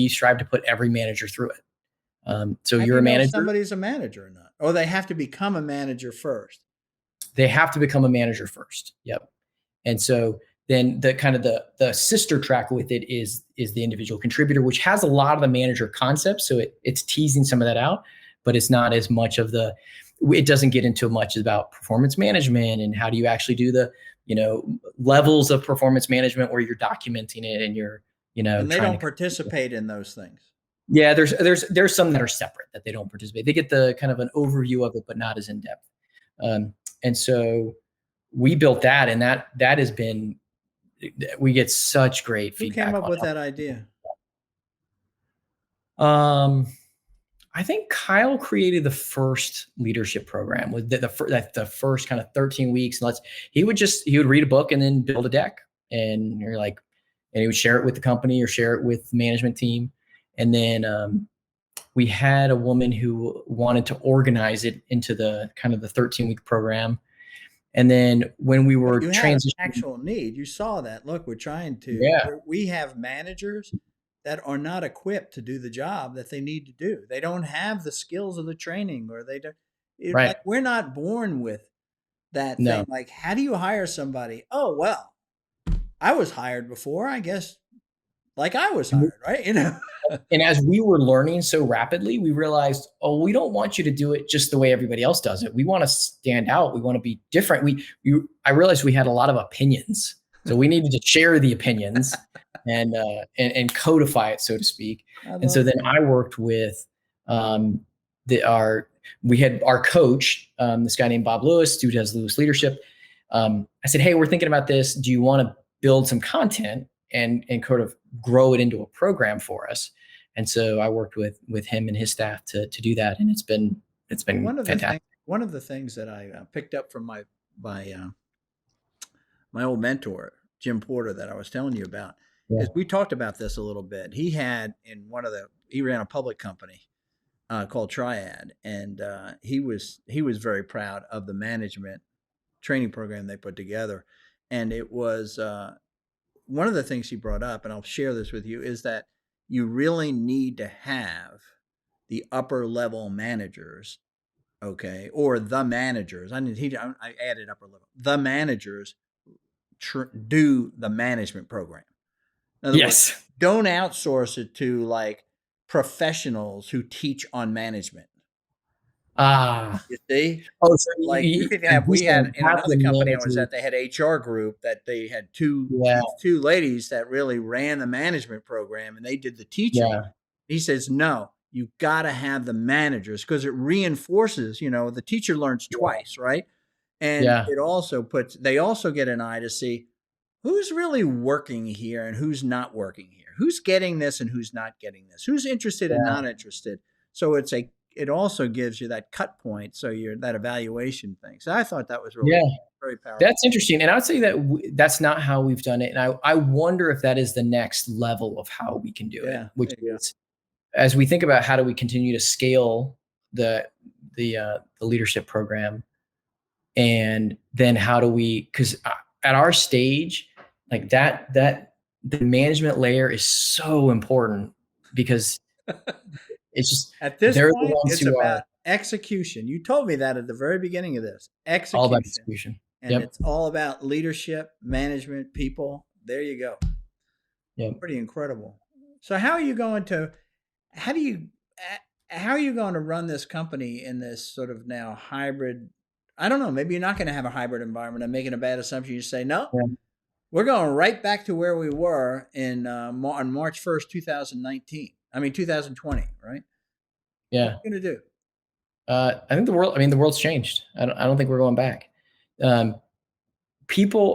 strive to put every manager through it. So you're a manager. Somebody's a manager or not, or they have to become a manager first. They have to become a manager first. Yep. And so then the sister track with it is the individual contributor, which has a lot of the manager concepts. So it's teasing some of that out, but it's not as much of it doesn't get into much about performance management and how do you actually do the, levels of performance management where you're documenting it and you're, and they don't participate in those things. Yeah. There's some that are separate that they don't participate. They get the kind of an overview of it, but not as in depth. And so we built that, and that has been, we get such great feedback. Who came up with that idea? I think Kyle created the first leadership program with the first kind of 13 weeks. And he would read a book and then build a deck, and and he would share it with the company or share it with the management team. And then we had a woman who wanted to organize it into the kind of the 13-week program. And then when we were transitioning, actual need, you saw that. Look, we're trying to. Yeah. We have managers that are not equipped to do the job that they need to do. They don't have the skills of the training, or they don't. Right. Like, we're not born with that thing. Like, how do you hire somebody? Oh, well, I was hired before, I guess. Like I was hired, right? And as we were learning so rapidly, we realized, we don't want you to do it just the way everybody else does it. We want to stand out. We want to be different. I realized we had a lot of opinions, so we needed to share the opinions and codify it, so to speak. And so then I worked with we had our coach, this guy named Bob Lewis, who does Lewis Leadership. I said, hey, we're thinking about this. Do you want to build some content and kind of grow it into a program for us? And so I worked with him and his staff to do that. And it's been fantastic. One of the things that I picked up from my old mentor, Jim Porter, that I was telling you about, is we talked about this a little bit. He ran a public company called Triad, and he was very proud of the management training program they put together. And it was one of the things he brought up, and I'll share this with you, is that you really need to have the upper level managers, okay, or the managers. I added upper level. The managers do the management program. In other words, don't outsource it to like professionals who teach on management. You see? Oh, so like you could have. We had in another company I was at. They had HR group that they had two ladies that really ran the management program, and they did the teaching. Yeah. He says, no, you got to have the managers, because it reinforces. The teacher learns twice, right? And it also they also get an eye to see who's really working here and who's not working here. Who's getting this and who's not getting this. Who's interested and not interested. So it also gives you that cut point. So that evaluation thing. So I thought that was really very powerful. That's interesting. And I would say that that's not how we've done it. And I wonder if that is the next level of how we can do it, which is, as we think about how do we continue to scale the leadership program, and then how do we, because at our stage, Like that the management layer is so important because it's just At this they're the point, ones it's who about are execution. You told me that at the very beginning of this. all about Execution. execution. And Yep. it's all about leadership, management, people. There you go. Yep. Pretty incredible. So how are you going to how do you how are you going to run this company in this sort of now hybrid? I don't know, maybe you're not going to have a hybrid environment. I'm making a bad assumption. You say, "No, Yeah. we're going right back to where we were in on March 1st, 2019. I mean 2020, right?" What Yeah. are you going to do? I think the world's changed. I don't think we're going back. Um,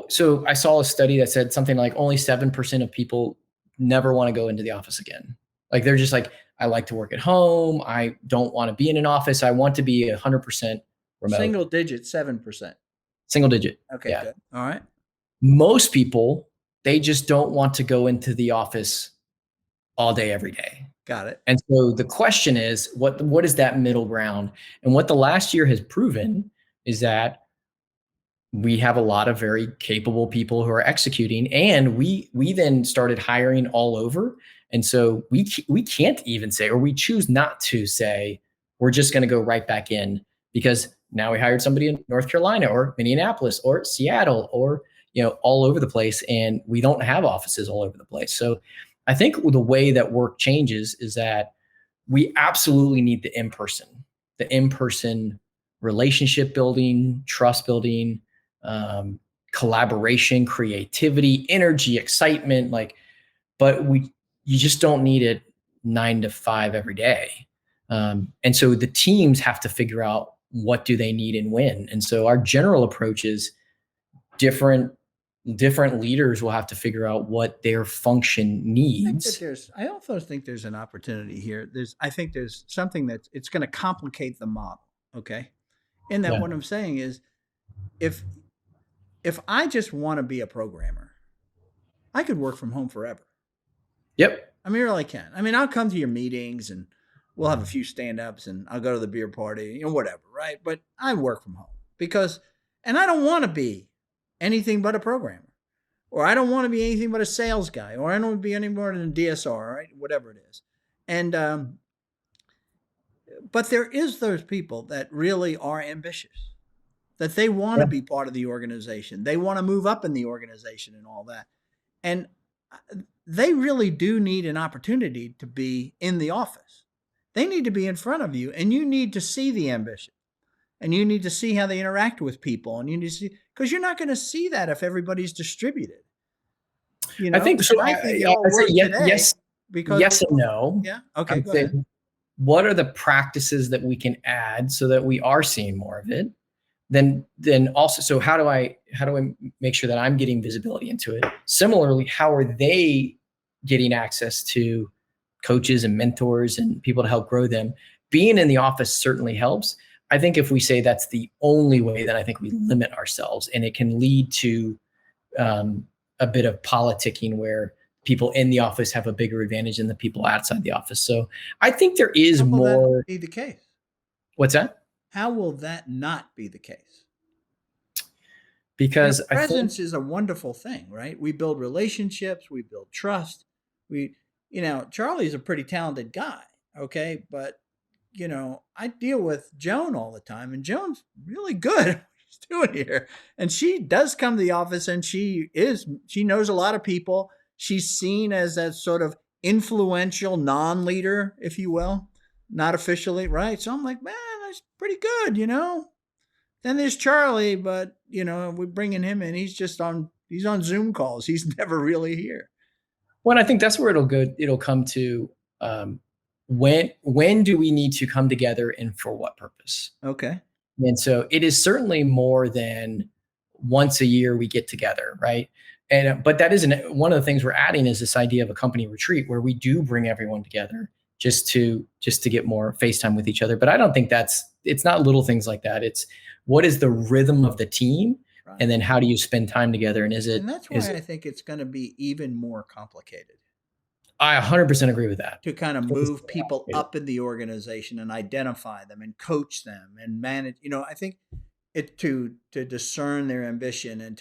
so I saw a study that said something like only 7% of people never want to go into the office again. Like they're just like, I like to work at home. I don't want to be in an office. I want to be 100% remote. Single digit, 7%. Single digit. Okay, Yeah. good. All right. Most people, they just don't want to go into the office all day, every day. Got it. And so the question is, what is that middle ground? And what the last year has proven is that we have a lot of very capable people who are executing, and we then started hiring all over. And so we can't even say, or we choose not to say, we're just going to go right back in, because now we hired somebody in North Carolina or Minneapolis or Seattle or all over the place, and we don't have offices all over the place. So I think the way that work changes is that we absolutely need the in-person relationship building, trust building, collaboration, creativity, energy, excitement. But you just don't need it 9 to 5 every day. And so the teams have to figure out what do they need and when. And so our general approach is different leaders will have to figure out what their function needs. I also think there's an opportunity here. I think there's something it's going to complicate the model. Okay. In that, what I'm saying is, if I just want to be a programmer, I could work from home forever. Yep. I mean, I really can. I mean, I'll come to your meetings and we'll have a few stand-ups and I'll go to the beer party, whatever, right? But I work from home and I don't want to be anything but a programmer, or I don't want to be anything but a sales guy, or I don't want to be any more than a DSR, right? Whatever it is. And, but there is those people that really are ambitious, that they want to be part of the organization. They want to move up in the organization and all that. And they really do need an opportunity to be in the office. They need to be in front of you, and you need to see the ambition, and you need to see how they interact with people, and you need to see, because you're not going to see that if everybody's distributed. I think so. I think yes, because yes and no. Yeah. Okay. Go ahead. What are the practices that we can add so that we are seeing more of it? Then also, so how do I make sure that I'm getting visibility into it? Similarly, how are they getting access to coaches and mentors and people to help grow them? Being in the office certainly helps. I think if we say that's the only way, then I think we limit ourselves, and it can lead to a bit of politicking where people in the office have a bigger advantage than the people outside the office. So I think there is more. How will that be the case? What's that? How will that not be the case? Because presence is a wonderful thing, right? We build relationships, we build trust. Charlie's a pretty talented guy, okay? But, I deal with Joan all the time, and Joan's really good at what she's doing here. And she does come to the office, and she knows a lot of people. She's seen as that sort of influential non-leader, if you will, not officially, right? So I'm like, man, that's pretty good, Then there's Charlie, but we're bringing him in. He's on Zoom calls. He's never really here. Well, I think that's where it'll come to when do we need to come together and for what purpose? Okay. And so it is certainly more than once a year we get together, right? But that isn't one of the things we're adding is this idea of a company retreat where we do bring everyone together just to get more face time with each other. But I don't think it's not little things like that. It's what is the rhythm of the team, right, and then how do you spend time together? And that's why I think it's going to be even more complicated. I 100% agree with that. To kind of move people up in the organization and identify them and coach them and manage. I think to discern their ambition and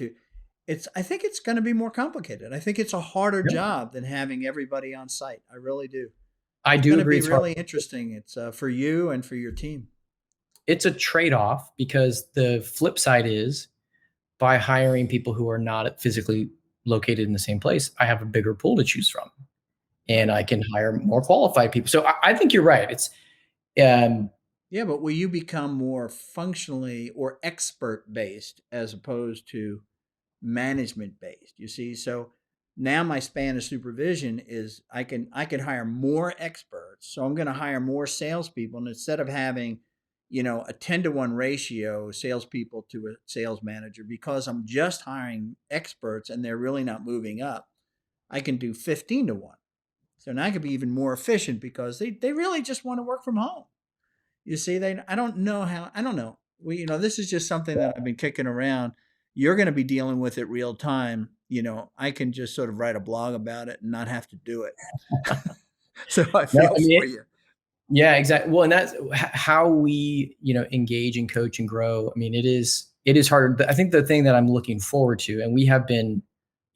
I think it's going to be more complicated. I think it's a harder Yeah. job than having everybody on site. I really do. I It's do going to agree be it's hard. really interesting. It's for you and for your team. It's a trade-off, because the flip side is, by hiring people who are not physically located in the same place, I have a bigger pool to choose from, and I can hire more qualified people. So I think you're right. It's Yeah, but will you become more functionally or expert based as opposed to management based? You see, so now my span of supervision is I can hire more experts. So I'm going to hire more salespeople, and instead of having, a 10-to-1 ratio salespeople to a sales manager, because I'm just hiring experts and they're really not moving up, I can do 15-to-1. So now I could be even more efficient because they really just want to work from home. You see, I don't know how, I don't know. This is just something that I've been kicking around. You're going to be dealing with it real time. I can just sort of write a blog about it and not have to do it. So I no, feel I mean, for you. yeah, exactly. Well, and that's how we, engage and coach and grow. I mean, it is hard. I think the thing that I'm looking forward to, and we have been,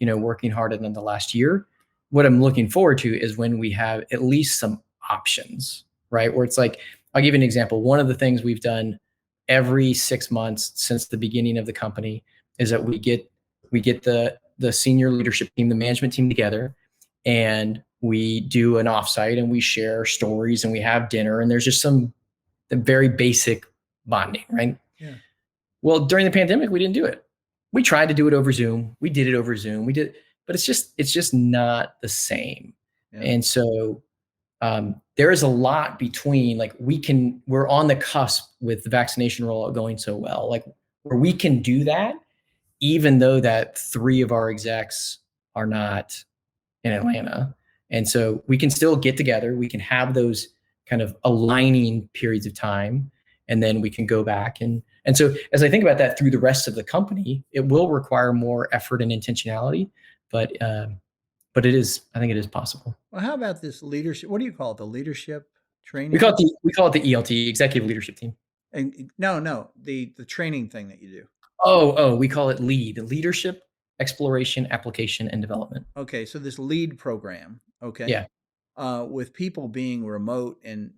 working hard in the last year, what I'm looking forward to is when we have at least some options, right? Where it's like, I'll give you an example. One of the things we've done every 6 months since the beginning of the company is that we get the senior leadership team, the management team together, and we do an offsite and we share stories and we have dinner, and there's just the very basic bonding, right? Yeah. Well, during the pandemic, we didn't do it. We tried to do it over Zoom. We did it over Zoom. But it's just not the same. Yeah. And so there is a lot between, like, we're on the cusp with the vaccination rollout going so well, like, where we can do that, even though that 3 of our execs are not in Atlanta. And so we can still get together. We can have those kind of aligning periods of time, and then we can go back. And so as I think about that through the rest of the company, it will require more effort and intentionality, but I think it is possible. Well, how about this leadership? What do you call it? The leadership We training? call it the ELT, executive leadership team. And no, the training thing that you do. We call it leadership, exploration, application, and development. Okay, so this lead program. Okay. Yeah. With people being remote and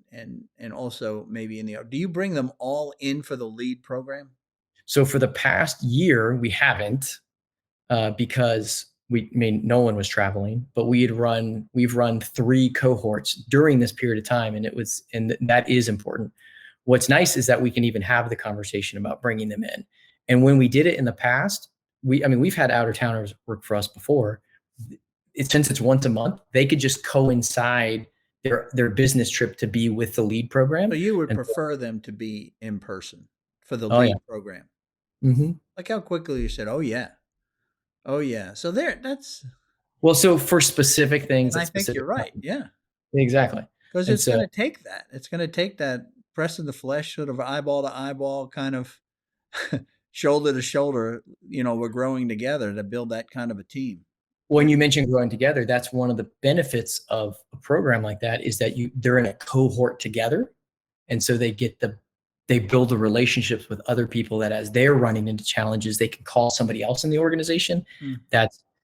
also maybe do you bring them all in for the lead program? So for the past year, we haven't, because no one was traveling, but we've run 3 cohorts during this period of time, and that is important. What's nice is that we can even have the conversation about bringing them in. And when we did it in the past, we've had outer towners work for us before. Since it's once a month, they could just coincide their business trip to be with the lead program. So you would prefer them to be in person for the Oh, lead yeah. program. Mm-hmm. Like how quickly you said, "Oh yeah, oh yeah." So that's Well, so for specific things, and I think you're right. Yeah, exactly. because And it's so, going to take that. It's going to take that pressing the flesh, sort of eyeball to eyeball, kind of shoulder to shoulder. We're growing together to build that kind of a team. when you mentioned growing together, that's one of the benefits of a program like that, is that they're in a cohort together. And so they build the relationships with other people, that as they're running into challenges, they can call somebody else in the organization.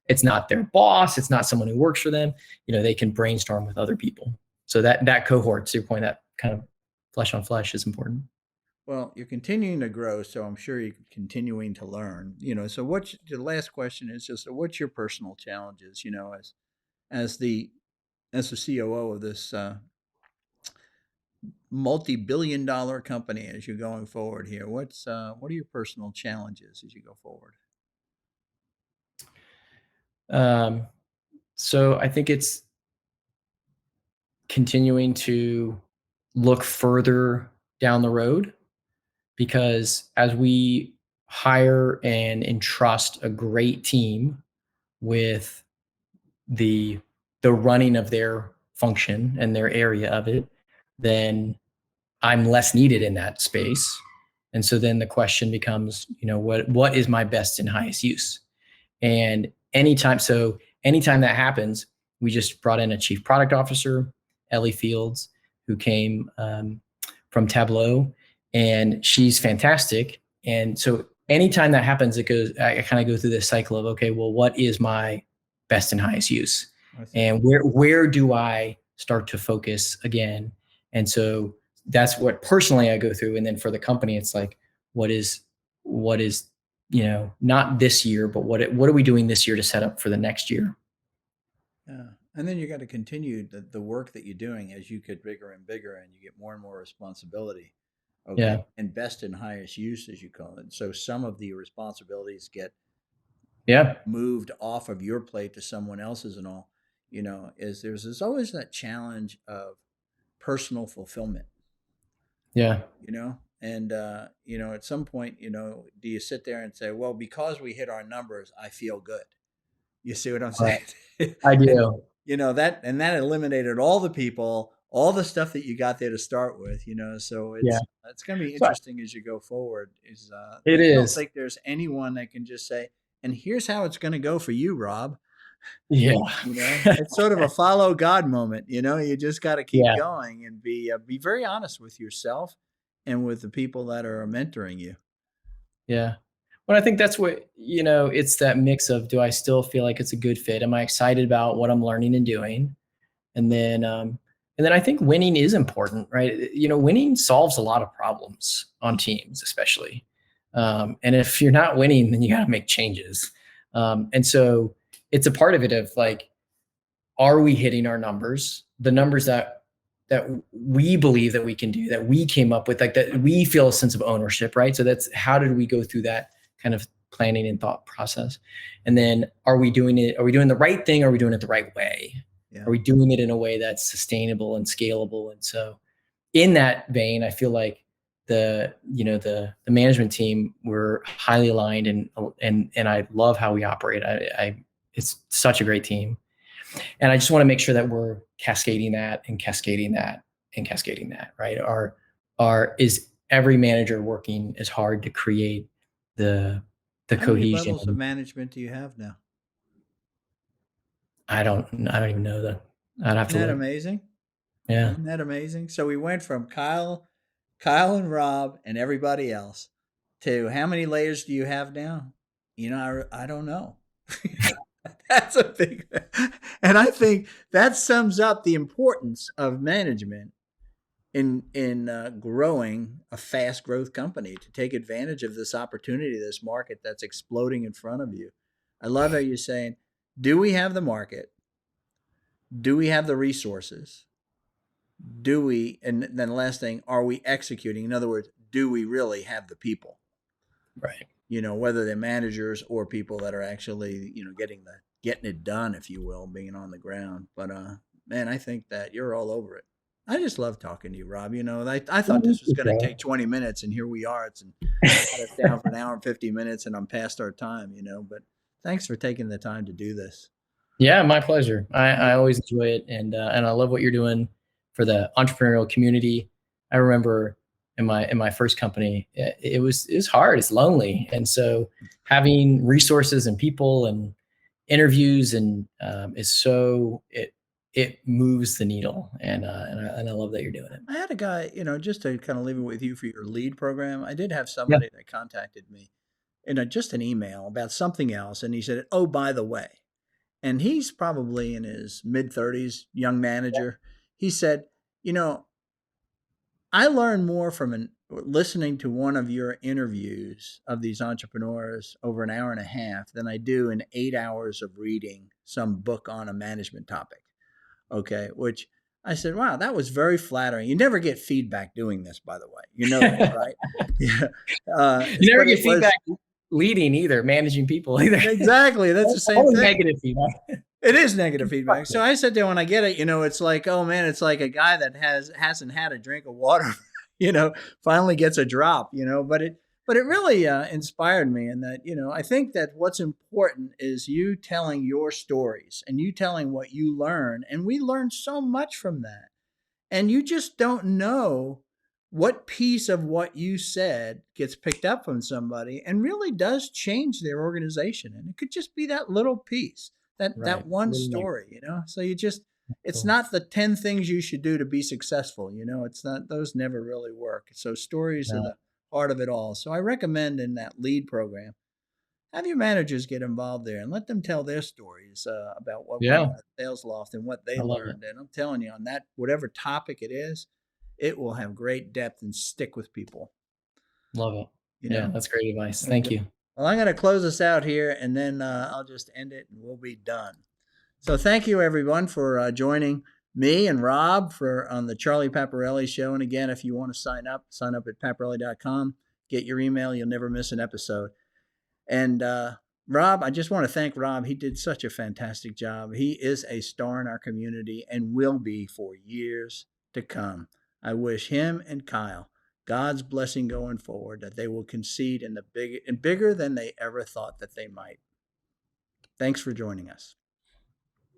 It's not their boss. It's not someone who works for them. They can brainstorm with other people. So that cohort, to your point, that kind of flesh on flesh is important. Well, you're continuing to grow, so I'm sure you're continuing to learn. So the last question is just, what's your personal challenges? As the COO of this multi-billion-dollar company, as you're going forward here, what are your personal challenges as you go forward? So I think it's continuing to look further down the road, because as we hire and entrust a great team with the running of their function and their area of it, then I'm less needed in that space. And so then the question becomes, what is my best and highest use? And anytime that happens, we just brought in a chief product officer, Ellie Fields, who came from Tableau, and she's fantastic. And so anytime that happens, I kind of go through this cycle of, okay, well, what is my best and highest use? And where do I start to focus again? And so that's what personally I go through. And then for the company, it's like, what is, not this year, but what are we doing this year to set up for the next year? Yeah. And then you got to continue the work that you're doing as you get bigger and bigger and you get more and more responsibility. Okay. Yeah. And best and highest use, as you call it. So some of the responsibilities get moved off of your plate to someone else's and all, there's always that challenge of personal fulfillment. Yeah. And, at some point, do you sit there and say, well, because we hit our numbers, I feel good. You see what I'm saying? I do. That eliminated all the people, all the stuff that you got there to start with, so it's going to be interesting as you go forward. I don't think there's anyone that can just say, and here's how it's going to go for you, Rob. Yeah. It's sort of a follow God moment, you just got to keep going and be very honest with yourself and with the people that are mentoring you. Yeah. Well, I think that's what, it's that mix of, do I still feel like it's a good fit? Am I excited about what I'm learning and doing? And then I think winning is important, right? Winning solves a lot of problems on teams, especially. And if you're not winning, then you got to make changes. And so it's a part of it of like, are we hitting our numbers, the numbers that we believe that we can do, that we came up with, like that we feel a sense of ownership, right? So that's, how did we go through that kind of planning and thought process? And then are we doing the right thing? Are we doing it the right way? Yeah. Are we doing it in a way that's sustainable and scalable? And so in that vein, I feel like the management team, we're highly aligned and I love how we operate. It's such a great team. And I just want to make sure that we're cascading that, right? Is every manager working as hard to create the cohesion? How many levels of management do you have now? I don't even know that. I'd have to look. Isn't that amazing? Yeah. Isn't that amazing? So we went from Kyle and Rob and everybody else to how many layers do you have now? I don't know. That's a big, and I think that sums up the importance of management in growing a fast growth company, to take advantage of this opportunity, this market that's exploding in front of you. I love how you're saying, do we have the market? Do we have the resources? And then the last thing, are we executing? In other words, do we really have the people? Right. Whether they're managers or people that are actually, getting it done, if you will, being on the ground. But man, I think that you're all over it. I just love talking to you, Rob. I thought this was going to take 20 minutes, and here we are. It's down for an hour and 50 minutes, and I'm past our time. But thanks for taking the time to do this. Yeah, my pleasure. I always enjoy it, and I love what you're doing for the entrepreneurial community. I remember in my first company, it was hard, it's lonely, and so having resources and people and interviews and it moves the needle, and I love that you're doing it. I had a guy, just to kind of leave it with you for your lead program. I did have somebody that contacted me in just an email about something else, and he said, "Oh, by the way," and he's probably in his mid-30s, young manager. He said, I learned more from listening to one of your interviews of these entrepreneurs over an hour and a half than I do in 8 hours of reading some book on a management topic. Okay, which I said, wow, that was very flattering. You never get feedback doing this, by the way. That, right? Yeah. You never get feedback leading either, managing people either. Exactly. That's the same thing. Negative feedback. It is negative feedback. So I said there, when I get it, it's like, oh man, it's like a guy that hasn't had a drink of water, finally gets a drop, but it really inspired me. And that, I think that what's important is you telling your stories and you telling what you learn. And we learn so much from that. And you just don't know what piece of what you said gets picked up from somebody and really does change their organization. And it could just be that little piece. That one story, so it's not the 10 things you should do to be successful. It's not, those never really work. So stories part of it all. So I recommend in that lead program, have your managers get involved there and let them tell their stories about what went Yeah, on at SalesLoft and what they I love it. learned. And I'm telling you, on that, whatever topic it is, it will have great depth and stick with people, Love it. you Yeah, know? that's great advice. Thank Okay. you. Well, I'm going to close us out here and then I'll just end it and we'll be done. So thank you everyone for joining me and Rob for on the Charlie Paparelli Show. And again, if you want to sign up at paparelli.com, get your email. You'll never miss an episode. And Rob, I just want to thank Rob. He did such a fantastic job. He is a star in our community and will be for years to come. I wish him and Kyle God's blessing going forward, that they will concede in the bigger than they ever thought that they might. Thanks for joining us.